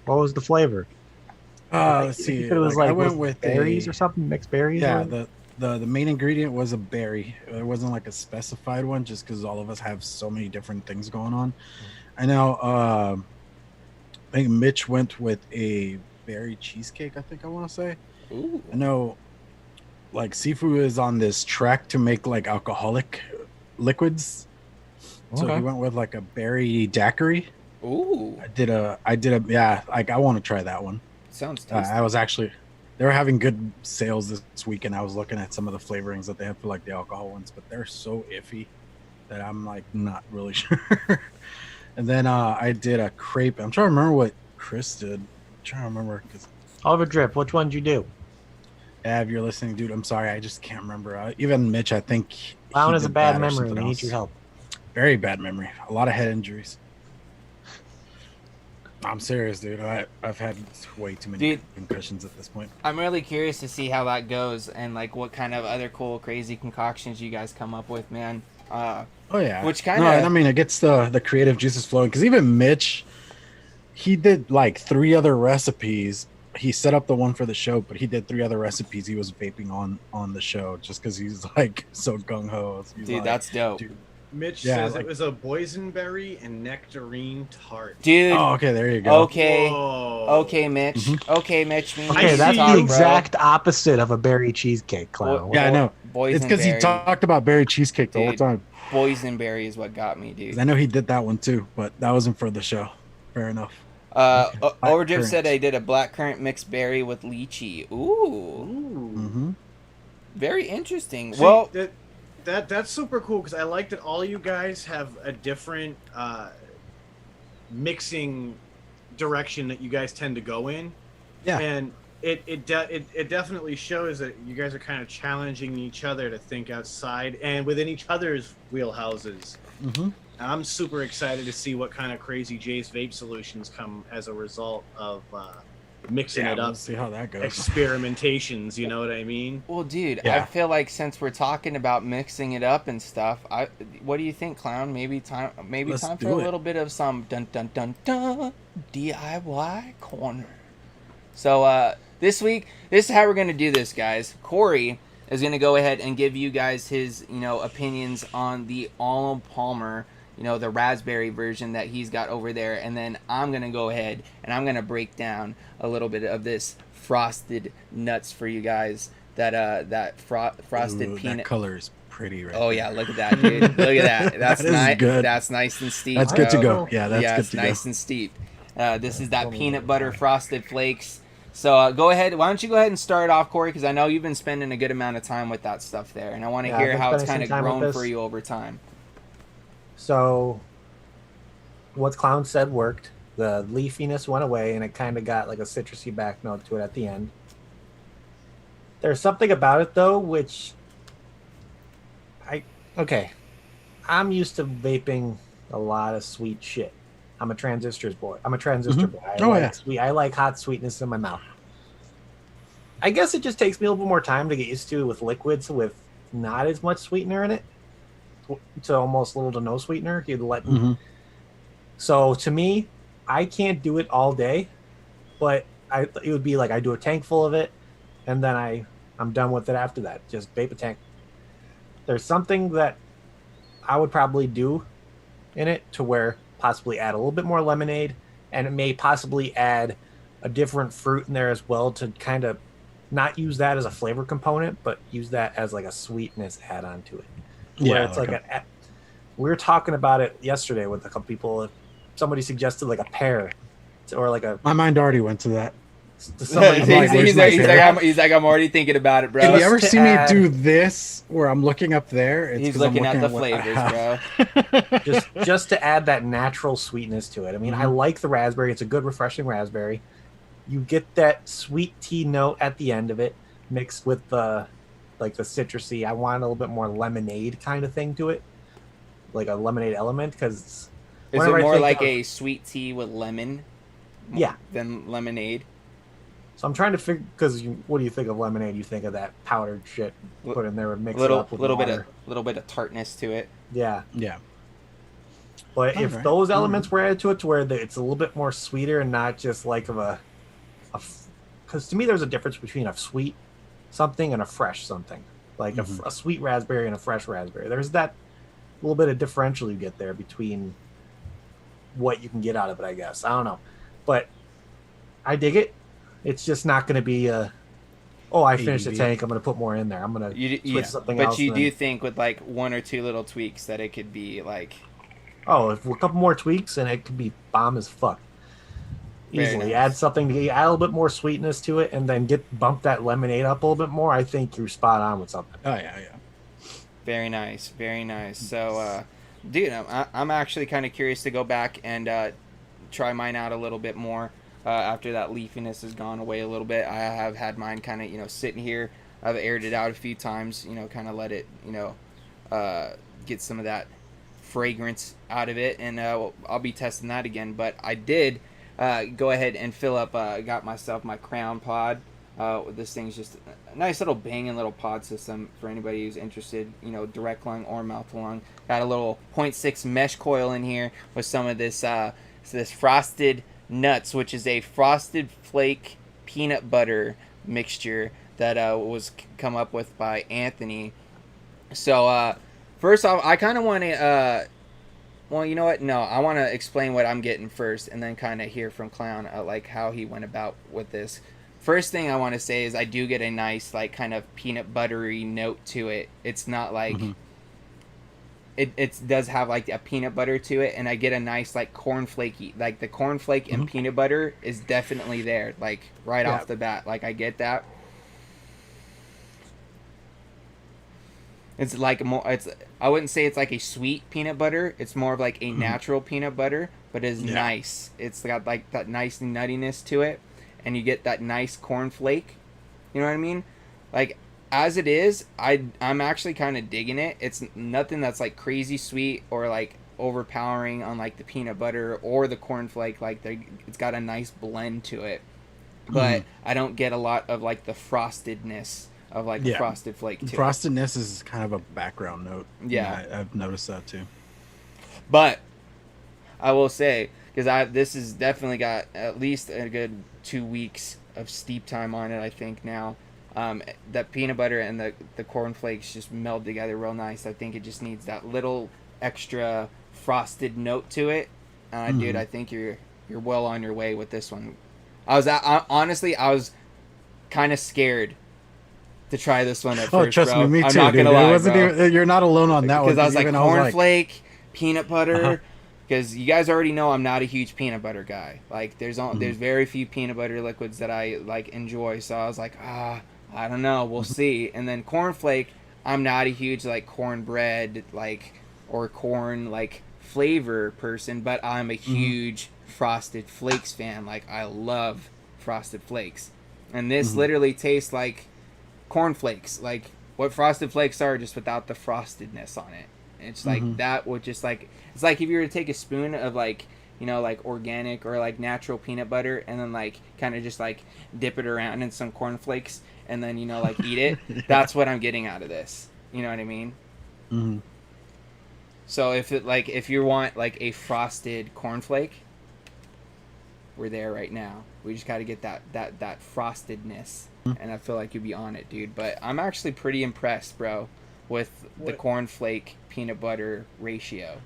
What was the flavor? Let's see. It was like I went with berries or something, mixed berries. Yeah, the main ingredient was a berry. It wasn't like a specified one, just because all of us have so many different things going on. I know. I think Mitch went with a berry cheesecake. I think I want to say. Ooh. I know. Like Sifu is on this track to make like alcoholic liquids, so he went with like a berry daiquiri. Ooh. I did a yeah. Like I want to try that one. Sounds tasty. I was actually, they were having good sales this week, and I was looking at some of the flavorings that they have for like the alcohol ones, but they're so iffy that I'm like not really sure. And then I did a crepe. I'm trying to remember what Chris did. I'm trying to remember because Overdrip. Which one did you do? if you're listening, dude, I'm sorry, I just can't remember. Even Mitch, I think. Clown has a did bad that or memory. something We need else. your help. Very bad memory. A lot of head injuries. I'm serious, dude. I've had way too many concussions at this point. I'm really curious to see how that goes and like what kind of other cool, crazy concoctions you guys come up with, man. Oh yeah. Which kind of? No, and I mean, it gets the creative juices flowing, because even Mitch, he did like 3 other recipes. He set up the one for the show, but he did 3 other recipes he was vaping on the show, just because he's like so gung ho. Dude, like, that's dope. Dude. Mitch Yeah, says like- it was a boysenberry and nectarine tart. Dude. Oh, okay, there you go. Okay. Whoa. Okay, Mitch. Mm-hmm. Okay, Mitch. We need Okay, to that's talk, the bro. exact opposite of a berry cheesecake, Clown. Yeah, I know. It's because he Boysenberry. talked about berry cheesecake the whole Dude. time. Boysenberry is what got me, 'Cause dude. I know he did that one too, but that wasn't for the show. Fair enough. Overdrip said currant. I did a blackcurrant mixed berry with lychee. Ooh. Mm-hmm. Very interesting. See, Well, that's super cool, because I like that all you guys have a different mixing direction that you guys tend to go in. Yeah. And it definitely shows that you guys are kind of challenging each other to think outside and within each other's wheelhouses. Mm-hmm. I'm super excited to see what kind of crazy Jay's vape solutions come as a result of mixing Yeah, it up. we'll see how that goes. Experimentations, you know what I mean? well, dude, I Yeah. feel like since we're talking about mixing it up and stuff, what do you think, Clown? Maybe time Let's for do a it. little bit of some dun dun dun dun DIY corner. So this week, this is how we're gonna do this, guys. Corey is gonna go ahead and give you guys his opinions on the Arnold Palmer, the raspberry version that he's got over there, and then I'm gonna go ahead and I'm gonna break down a little bit of this frosted nuts for you guys. That frosted Ooh, peanut. That color is pretty right Oh there. yeah, look at that, dude. Look at that. That's That is nice. good. That's nice and steep. That's good to bro. go. Yeah, that's yeah, good it's to nice go. and steep. This is that peanut butter frosted flakes. So go ahead. Why don't you go ahead and start off, Corey? Because I know you've been spending a good amount of time with that stuff there, and I want to Yeah, hear I've been how it's spending kind of some time with grown this. for you over time. So, what Clown said worked. The leafiness went away, and it kind of got like a citrusy back note to it at the end. There's something about it though, which I'm used to vaping a lot of sweet shit. I'm a transistor boy. I like hot sweetness in my mouth. I guess it just takes me a little bit more time to get used to with liquids with not as much sweetener in it. To almost little to no sweetener. You'd let me. Mhm. So to me, I can't do it all day, but it would be like I do a tank full of it, and then I'm done with it after that. Just vape a tank. There's something that I would probably do in it to where possibly add a little bit more lemonade, and it may possibly add a different fruit in there as well to kind of not use that as a flavor component, but use that as like a sweetness add on to it. Where Yeah, it's we were talking about it yesterday with a couple people. Somebody suggested like a pear or like a My mind already went to that. Somebody's like, where's my hair? he's like, I'm already thinking about it, bro. If you ever to see add- me do this, where I'm looking up there, it's He's 'cause I'm looking at the what I flavors, have. bro. just to add that natural sweetness to it. I mean, I like the raspberry. It's a good, refreshing raspberry. You get that sweet tea note at the end of it, mixed with the citrusy. I want a little bit more lemonade kind of thing to it, like a lemonade element. Because Is it more like a sweet tea with lemon? Yeah. Than lemonade. So I'm trying to figure, because what do you think of lemonade? You think of that powdered shit put in there and mix it up with little water. bit of tartness to it. Yeah. Yeah. But if Alright. those elements were added to it, to where it's a little bit more sweeter and not just like because to me there's a difference between a sweet something and a fresh something, like a sweet raspberry and a fresh raspberry. There's that little bit of differential you get there between what you can get out of it, I guess. I don't know, but I dig it. It's just not going to be I finished the ABV. tank, I'm going to put more in there. I'm going to switch something else. But you and do then- think with like one or two little tweaks that it could be like if a couple more tweaks and it could be bomb as fuck. Very Easily nice. add something to add a little bit more sweetness to it, and then bump that lemonade up a little bit more. I think you're spot on with something. Oh yeah. very nice, very nice. So, dude, I'm actually kind of curious to go back and try mine out a little bit more after that leafiness has gone away a little bit. I have had mine kind of sitting here. I've aired it out a few times, kind of let it get some of that fragrance out of it, and I'll be testing that again. But I did go ahead and fill up, got myself my Crown pod. This thing's just a nice little banging little pod system for anybody who's interested, direct lung or mouth to lung. Got a little 0.6 mesh coil in here with some of this frosted nuts, which is a frosted flake peanut butter mixture that was come up with by Anthony. So first off, I kind of want to well, you know what? No, I want to explain what I'm getting first, and then kind of hear from Clown, like how he went about with this. First thing I want to say is I do get a nice, like, kind of peanut buttery note to it. It's not like it does have like a peanut butter to it, and I get a nice like cornflakey, like the cornflake and peanut butter is definitely there, like right off the bat. Like I get that. It's like more. I wouldn't say it's like a sweet peanut butter. It's more of like a natural peanut butter, but it's nice. It's got like that nice nuttiness to it, and you get that nice cornflake. You know what I mean? Like as it is, I'm actually kind of digging it. It's nothing that's like crazy sweet or like overpowering on like the peanut butter or the cornflake. Like it's got a nice blend to it, but I don't get a lot of like the frostedness of like the frosted flake too. Frostedness is kind of a background note. Yeah. I've noticed that too. But I will say, because this has definitely got at least a good 2 weeks of steep time on it, I think now. That peanut butter and the cornflakes just meld together real nice. I think it just needs that little extra frosted note to it. Dude, I think you're well on your way with this one. Honestly, I was kind of scared to try this one at first, trust bro. me, I'm too, not dude. gonna lie, bro. You're not alone on that one. Because I was like even cornflake, peanut butter. Because you guys already know I'm not a huge peanut butter guy. Like there's very few peanut butter liquids that I like enjoy. So I was like, I don't know, we'll see. And then cornflake, I'm not a huge like cornbread like or corn like flavor person, but I'm a huge Frosted Flakes fan. Like I love Frosted Flakes, and this literally tastes like cornflakes, like what Frosted Flakes are, just without the frostedness on it. It's like that would just like, it's like if you were to take a spoon of like, like organic or like natural peanut butter and then like kind of just like dip it around in some cornflakes and then like eat it. That's what I'm getting out of this. You know what I mean? So if you want like a frosted cornflake, we're there right now. We just got to get that frostedness, and I feel like you'll be on it, dude. But I'm actually pretty impressed, bro, with the cornflake peanut butter ratio.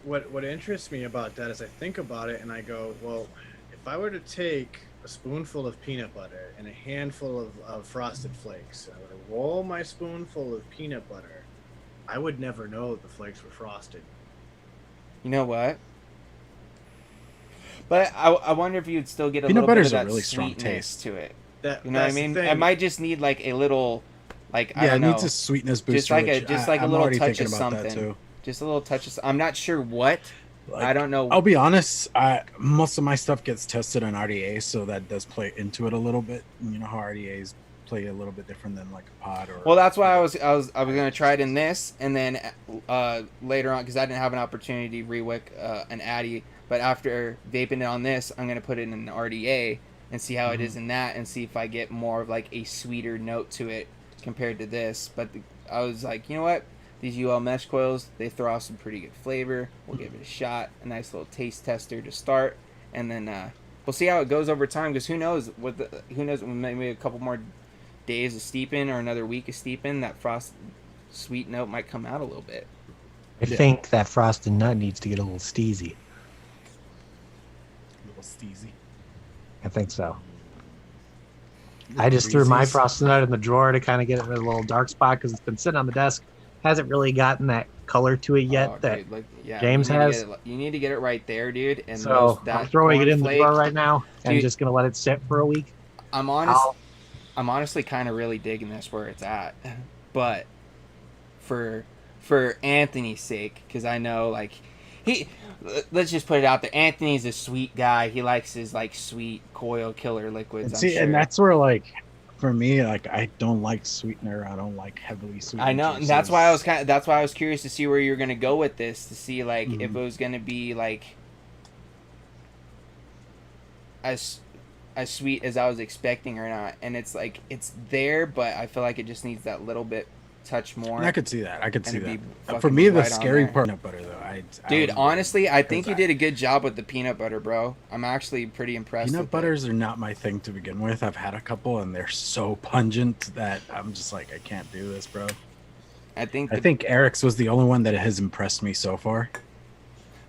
What interests me about that is I think about it and I go, well, if I were to take a spoonful of peanut butter and a handful of Frosted Flakes, I were to roll my spoonful of peanut butter, I would never know the flakes were frosted. You know what? But I wonder if you'd still get a Peanut little bit butter's of a that really strong sweetness taste. to it. That, You know what I that's the mean? thing. I might just need like a little, like I Yeah, don't it know, needs a sweetness booster. just like a I'm little already touch of thinking about that something. too. Just a little touch of. I'm not sure what. Like, I don't know. I'll be honest. Most of my stuff gets tested on RDA, so that does play into it a little bit. You know how RDAs play a little bit different than like a pod or. Well, that's why I was gonna try it in this, and then later on, because I didn't have an opportunity to rewick an Addy, but after vaping it on this, I'm gonna put it in an RDA and see how it is in that, and see if I get more of like a sweeter note to it compared to this. But I was like, you know what? These UL mesh coils, they throw off some pretty good flavor. We'll give it a shot, a nice little taste tester to start, and then we'll see how it goes over time. Because who knows maybe a couple more days of steeping or another week of steeping, that frost sweet note might come out a little bit. I think that frosted nut needs to get a little steezy. A little steezy. I think so. I just threw my frosted nut in the drawer to kind of get it in a little dark spot because it's been sitting on the desk. Hasn't really gotten that color to it yet James has. You need to get it right there, dude. And so I'm throwing it in the drawer right now and dude, just gonna let it sit for a week. I'm honestly kind of really digging this where it's at, but for Anthony's sake, because I know like let's just put it out there. Anthony's a sweet guy. He likes his like sweet coil killer liquids. And see, and that's where like. For me, like I don't like sweetener. I don't like heavily sweetened. I know, and that's why I was curious to see where you're gonna go with this, to see like if it was gonna be like as sweet as I was expecting or not. And it's like it's there, but I feel like it just needs that little bit touch more. And I could see that. For For me, the right scary part, peanut butter though. Dude, honestly, I think you did a good job with the peanut butter, bro. I'm actually pretty impressed. Peanut butters are not my thing to begin with. I've had a couple, and they're so pungent that I'm just like, I can't do this, bro. I think Eric's was the only one that has impressed me so far.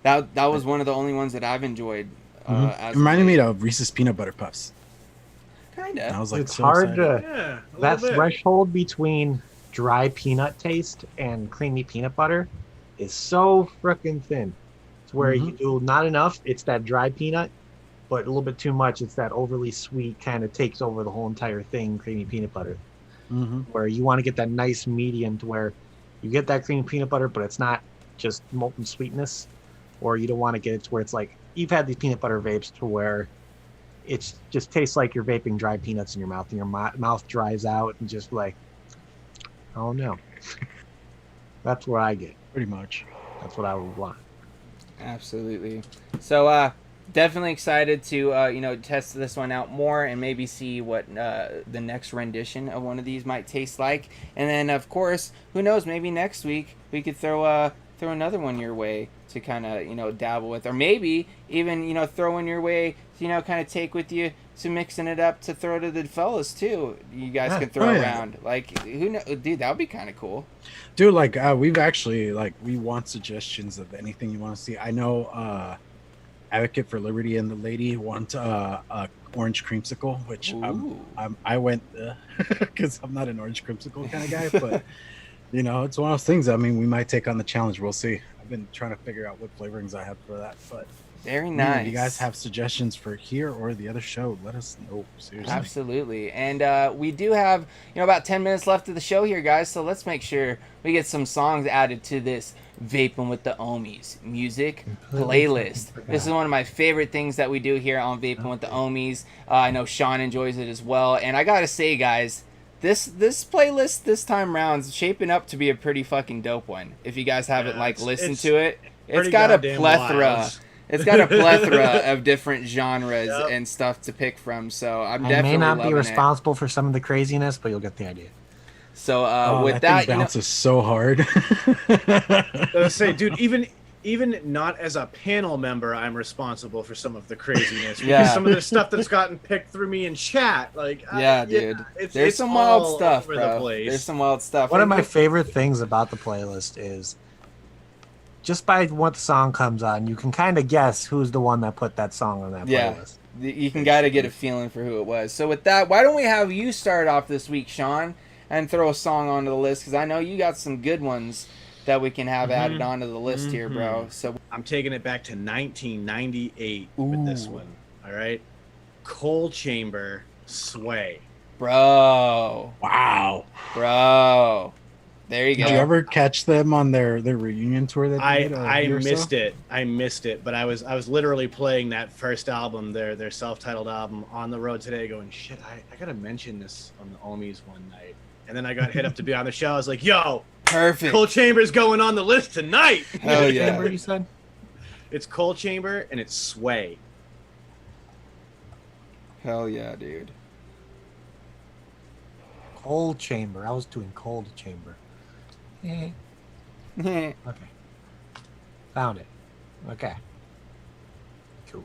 That was one of the only ones that I've enjoyed. It reminded me of Reese's peanut butter puffs. Kinda. I was like, it's so hard excited. to that threshold between dry peanut taste and creamy peanut butter is so freaking thin. It's where you do not enough, it's that dry peanut, but a little bit too much, it's that overly sweet kind of takes over the whole entire thing, creamy peanut butter. Where you want to get that nice medium to where you get that creamy peanut butter, but it's not just molten sweetness, or you don't want to get it to where it's like, you've had these peanut butter vapes to where it just tastes like you're vaping dry peanuts in your mouth, and your mouth dries out and just like, oh no. That's where I get. Pretty much. That's what I would want. Absolutely. So definitely excited to test this one out more and maybe see what the next rendition of one of these might taste like. And then of course, who knows, maybe next week we could throw another one your way to kind of dabble with, or maybe even throw in your way to kind of take with you to mixing it up to throw to the fellas too. You guys can throw around. Like, who know, dude, that would be kind of cool. Dude, like we've actually we want suggestions of anything you want to see. I know Advocate for Liberty and the lady want a orange creamsicle, which I went because I'm not an orange creamsicle kind of guy, but it's one of those things. I mean, we might take on the challenge. We'll see. I've been trying to figure out what flavorings I have for that, but very nice. If you guys have suggestions for here or the other show, let us know. Seriously. Absolutely. And we do have about 10 minutes left of the show here, guys, so let's make sure we get some songs added to this Vaping with the Ohmies music playlist. This is one of my favorite things that we do here on Vaping with the Ohmies. I know Sean enjoys it as well, and I gotta say, guys, this playlist this time around is shaping up to be a pretty fucking dope one. If you guys haven't listened to it, it's got a plethora. Wild. It's got a plethora of different genres and stuff to pick from. So I'm definitely loving it. I may not be loving responsible for some of the craziness, but you'll get the idea. So with that, thing bounces so hard. I was say, dude, even not as a panel member, I'm responsible for some of the craziness. Because some of the stuff that's gotten picked through me in chat, like dude, there's some wild stuff, bro. There's some wild stuff. One of my favorite things about the playlist is just by what the song comes on, you can kind of guess who's the one that put that song on that playlist. You can gotta get a feeling for who it was. So with that, why don't we have you start off this week, Sean, and throw a song onto the list, because I know you got some good ones that we can have added Mhm. onto the list here, bro. Mhm. So, I'm taking it back to 1998 with this Ooh. one. All right. Coal Chamber Sway. bro, Wow. there you Did go. you ever catch them on their reunion tour that they did? I missed it. I missed it, but I was literally playing that first album, their self-titled album, on the road today, going, shit, I gotta mention this on the Ohmies one night. And then I got hit up to be on the show. I was like, yo, Perfect. Coal Chamber's going on the list tonight. Hell yeah. Chamber, you said? It's Coal Chamber and it's Sway. Hell yeah, dude. Cold Chamber. I was doing Cold Chamber. Eh. Okay. Found it. Okay. Cool.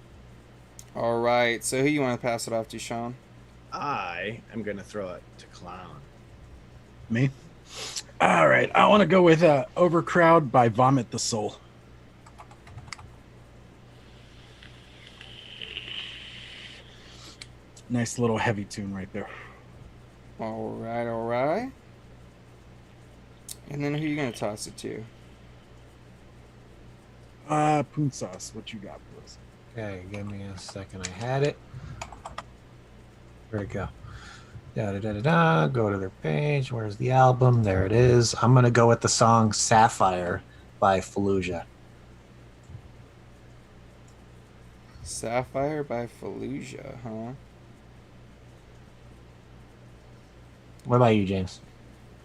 All right. So who you want to pass it off to, Sean? I am gonna throw it to Clown. Me? All right. I want to go with Overcrowd by Vomit the Soul. Nice little heavy tune right there. All right, all right. And then who you gonna toss it to? Poon Sauce, what you got for us? Okay, give me a second. I had it. Where'd it go? Da, da, da, da, da. Go to their page. Where's the album? There it is. I'm going to go with the song Sapphire by Fallujah. Sapphire by Fallujah, huh? What about you, James?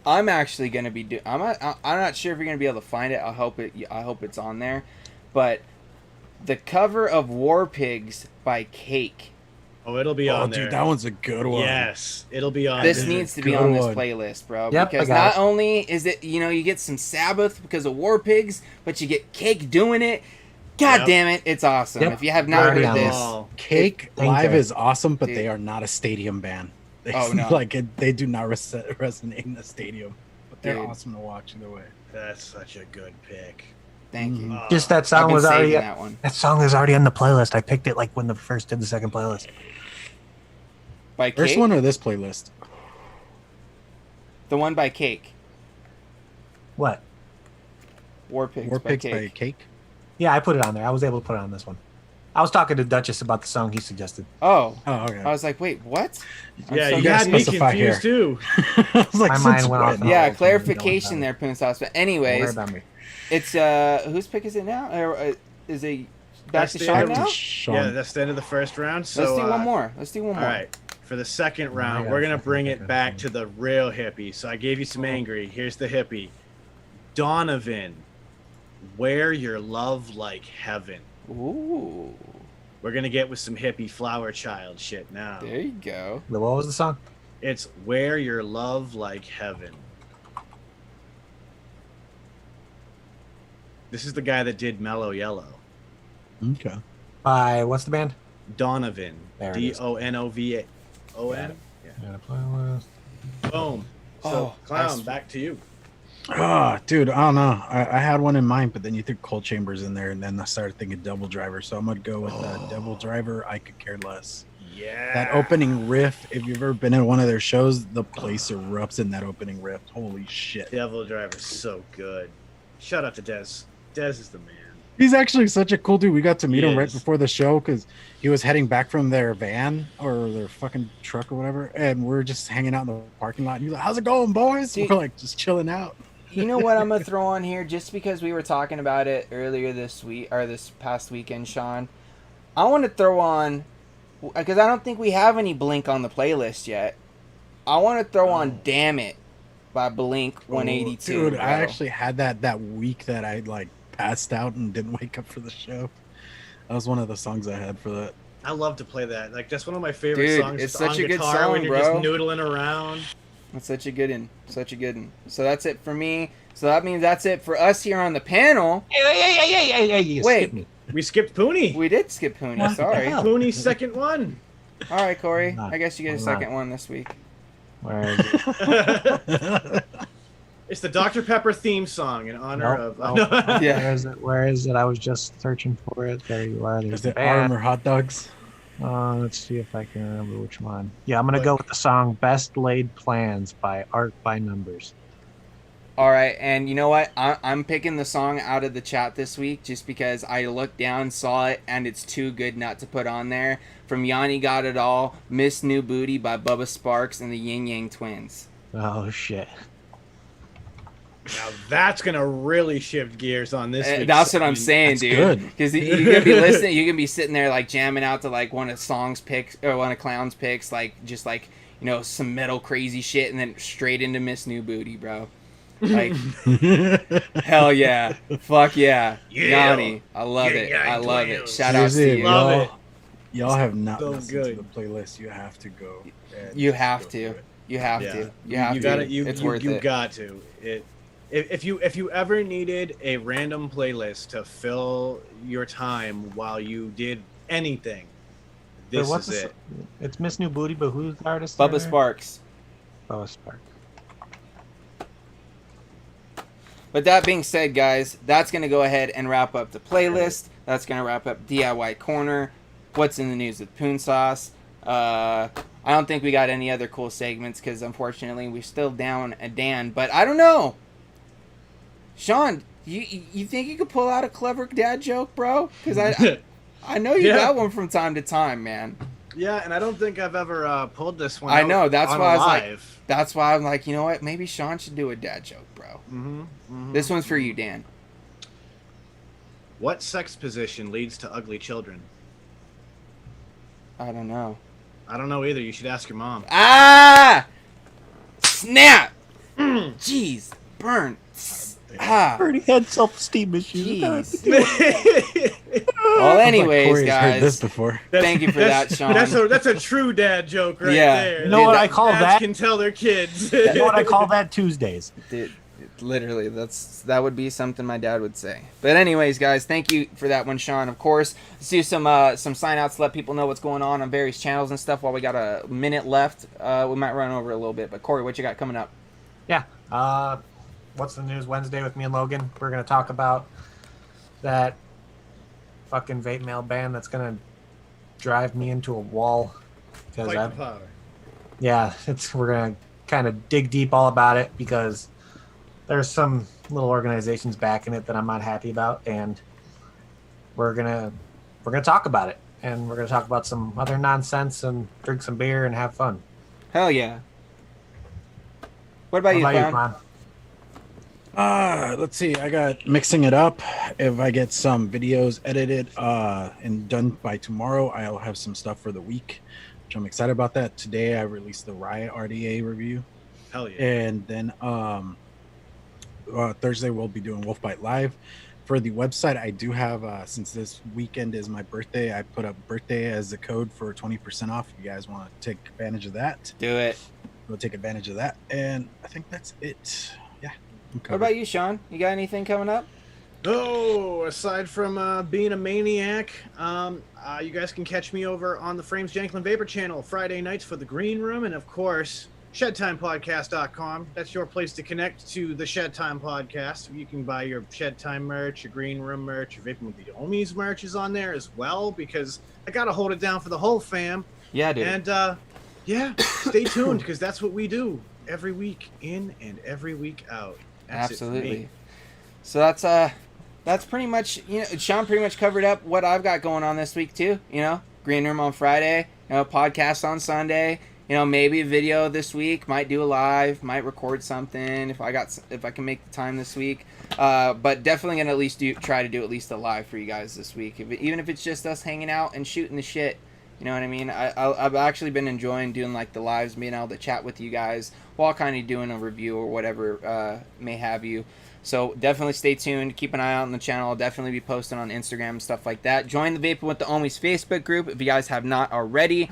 I'm actually gonna be I'm not sure if you're gonna be able to find it. I hope it's on there, but the cover of War Pigs by Cake. Oh, it'll be on there. Dude, that one's a good one. Yes, it'll be on. This there. needs to be good on this one. playlist, bro. Yep, because I got not it. only is it, you get some Sabbath because of War Pigs, but you get Cake doing it. God Yep. damn it, it's awesome. Yep. If you have not Already heard on this, Oh, Cake Thank live you. is awesome, but Dude. they are not a stadium band. They, Oh, no. they do not resonate in the stadium, but they're Dude. awesome to watch either way. that's such a good pick. thank you. Mhm. Just that I've song been was already saving that one. that song is already on the playlist. I picked it like when the first did the second playlist. By First Cake, one or this playlist? the one by Cake, What? War Pigs War by Pigs Cake. by Cake. Yeah, I put it on there. I was able to put it on this one. I was talking to Duchess about the song he suggested. Oh, Oh, okay. I was like, wait, what? I'm Yeah, so you gotta had me specify confused too. I was like, My since mind went off when? on Yeah, Oh, clarification don't there, Poon Sauce. But Don't worry anyways, about me. it's whose pick is it now? Or is it back That's to the Sean end. now? Sean. Yeah, that's the end of the first round. So Let's do one more. Let's do one All more. right. For the second round, I we're got gonna fucking bring pick it back on to the real hippie. So I gave you some angry. Here's the hippie. Donovan, wear your love like heaven. Ooh, We're gonna get with some hippie flower child shit now. there you go. What was the song? It's wear your love like heaven. This is the guy that did Mellow Yellow. Okay. By what's the band? Donovan. There it is. Donovan. Yeah, playlist. Boom. So, Oh, Clown, nice. back to you. Oh, dude, I don't know. I had one in mind, but then you threw Cold Chambers in there, and then I started thinking Devil Driver. So I'm gonna go with Devil Driver. I could care less. Yeah. That opening riff. If you've ever been in one of their shows, the place erupts in that opening riff. Holy shit! Devil Driver's so good. Shout out to Dez. Dez is the man. He's actually such a cool dude. We got to meet He him right is. before the show because he was heading back from their van or their fucking truck or whatever, and we're just hanging out in the parking lot. And he's like, "How's it going, boys?" Dude. We're like just chilling out. You know what I'm gonna throw on here, just because we were talking about it earlier this week or this past weekend, Sean. I want to throw on, because I don't think we have any Blink on the playlist yet. I want to throw on "Damn It" by Blink 182. Dude, bro. I actually had that week that I like passed out and didn't wake up for the show. That was one of the songs I had for that. I love to play that. Like, that's one of my favorite Dude, songs. it's just such on a good guitar song, when you're bro. just noodling around. That's such a good one. Such a good one. So that's it for me. So that means that's it for us here on the panel. Hey, you Wait. skipped me. We skipped Pooney. We did skip Pooney. What the Sorry. hell? Pooney's second one. All right, Corey. Hold on. I guess you get a Hold on. second one this week. Where is it? It's the Dr. Pepper theme song in honor Nope, of. nope. Yeah. Where is it? Where is it? I was just searching for it. There you are. There's Is the it Arm or band. Hot Dogs? Let's see if I can remember which one. Yeah, I'm gonna go with the song "Best Laid Plans" by Art by Numbers. All right, and you know what? I'm picking the song out of the chat this week just because I looked down, saw it, and it's too good not to put on there. From Yanni Got It All, Miss New Booty by Bubba Sparks and the Yin Yang Twins. Oh shit. Now that's gonna really shift gears on this. That's what I'm saying, That's dude. good. Because you're gonna be listening, you're gonna be sitting there like jamming out to like one of songs picks or one of Clown's picks, like just like some metal crazy shit, and then straight into Miss New Booty, bro. Like, hell yeah, fuck yeah, Yanni, I love it, I love it. Shout out to Seriously, you. Love it. Y'all have not So listened good. to the playlist. You have to go. and You just have go to. through it. You have Yeah. to. You have You to. got it. It's worth You it. got to. If you ever needed a random playlist to fill your time while you did anything, this Wait, what's is the it. It's Miss New Booty, but who's the artist? Bubba there? Sparks. Bubba Sparks. But that being said, guys, that's going to go ahead and wrap up the playlist. That's going to wrap up DIY Corner. What's in the news with Poon Sauce? I don't think we got any other cool segments because, unfortunately, we're still down a Dan. But I don't know. Sean, you think you could pull out a clever dad joke, bro? Because I know you Yeah. got one from time to time, man. Yeah, and I don't think I've ever pulled this one. I out know, that's on why I was like- live. That's why I'm like, you know what? Maybe Sean should do a dad joke, bro. This one's for you, Dan. What sex position leads to ugly children? I don't know. I don't know either. You should ask your mom. Ah! Snap! Jeez. Burn. Ah. Already had self-esteem issues. Jeez. Well, anyways, Corey's heard this guys. before. Thank you for that, Sean. That's a true dad joke right Yeah. there. You know what I call Dads that? can tell their kids. You know what I call that? Tuesdays. Literally, that would be something my dad would say. But anyways, guys, thank you for that one, Sean. Of course, let's do some sign outs to let people know what's going on various channels and stuff. While we got a minute left, we might run over a little bit. But Corey, what you got coming up? Yeah. What's the news Wednesday with me and Logan? We're gonna talk about that fucking vape mail ban that's gonna drive me into a wall. Because Fight the power. yeah, we're gonna kind of dig deep all about it because there's some little organizations backing it that I'm not happy about, and we're gonna talk about it, and we're gonna talk about some other nonsense and drink some beer and have fun. Hell yeah. What about you, Clown? Clown? Let's see. I got mixing it up. If I get some videos edited and done by tomorrow, I'll have some stuff for the week, which I'm excited about. That today I released the Riot RDA review, Hell yeah. and then Thursday we'll be doing Wolfbite Live. For the website, I do have since this weekend is my birthday, I put up birthday as the code for 20% off. If you guys want to take advantage of that, Do it. we'll take advantage of that. And I think that's it. Yeah. I'm What covered. about you, Sean? You got anything coming up? Oh, aside from being a maniac, you guys can catch me over on the Frames Janklin Vapor channel Friday nights for the Green Room, and of course, ShedTimePodcast.com. That's your place to connect to the Shed Time Podcast. You can buy your Shed Time merch, your Green Room merch, your Vaping with the Ohmies merch is on there as well, because I gotta hold it down for the whole fam. Yeah, dude. And yeah, stay tuned because that's what we do every week in and every week out. That's Absolutely. It for me. So that's pretty much, Sean pretty much covered up what I've got going on this week too. Green Room on Friday, podcast on Sunday. Maybe a video this week. Might do a live. Might record something if I can make the time this week. But definitely gonna at least try to do at least a live for you guys this week. Even if it's just us hanging out and shooting the shit. You know what I mean? I've actually been enjoying doing like the lives, being able to chat with you guys while kind of doing a review or whatever may have you. So definitely stay tuned. Keep an eye out on the channel. I'll definitely be posting on Instagram and stuff like that. Join the Vaping with the Ohmies Facebook group if you guys have not already.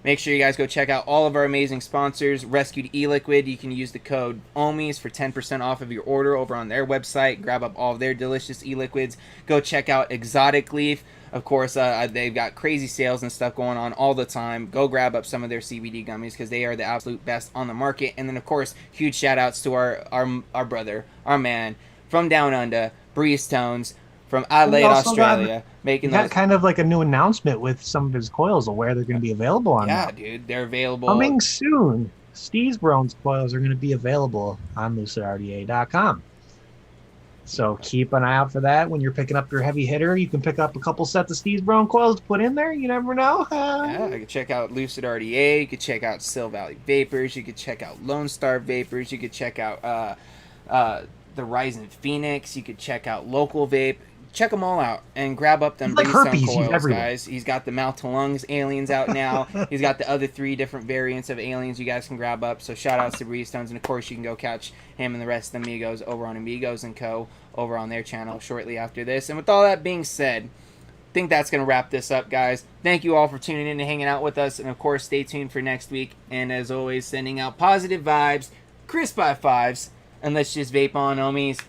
Make sure you guys go check out all of our amazing sponsors. Rescued E-Liquid. You can use the code Ohmies for 10% off of your order over on their website. Grab up all of their delicious E-Liquids. Go check out Exotic Leaf. Of course, they've got crazy sales and stuff going on all the time. Go grab up some of their CBD gummies because they are the absolute best on the market. And then, of course, huge shout outs to our brother, our man from Down Under, Breeze Tones from Adelaide, also Australia, making Got those. kind of like a new announcement with some of his coils of where they're going to be available on. Yeah, that. dude, they're available. Coming soon. Steve's Brown's coils are going to be available on lucidrda.com. So keep an eye out for that. When you're picking up your heavy hitter, you can pick up a couple sets of Steve's Brown coils to put in there. You never know. Yeah, you could check out Lucid RDA. You could check out Sil Valley Vapors. You could check out Lone Star Vapors. You could check out the Ryzen Phoenix. You could check out Local Vape. Check them all out and grab up them He's like Brimstone herpes, he's coils, everywhere. guys. He's got the mouth to lungs aliens out now. He's got the other 3 different variants of aliens you guys can grab up. So shout outs to Breestones, and of course you can go catch him and the rest of the Amigos over on Amigos and Co. over on their channel shortly after this. And with all that being said, I think that's going to wrap this up, guys. Thank you all for tuning in and hanging out with us. And of course, stay tuned for next week. And as always, sending out positive vibes, crisp high fives, and let's just vape on, homies.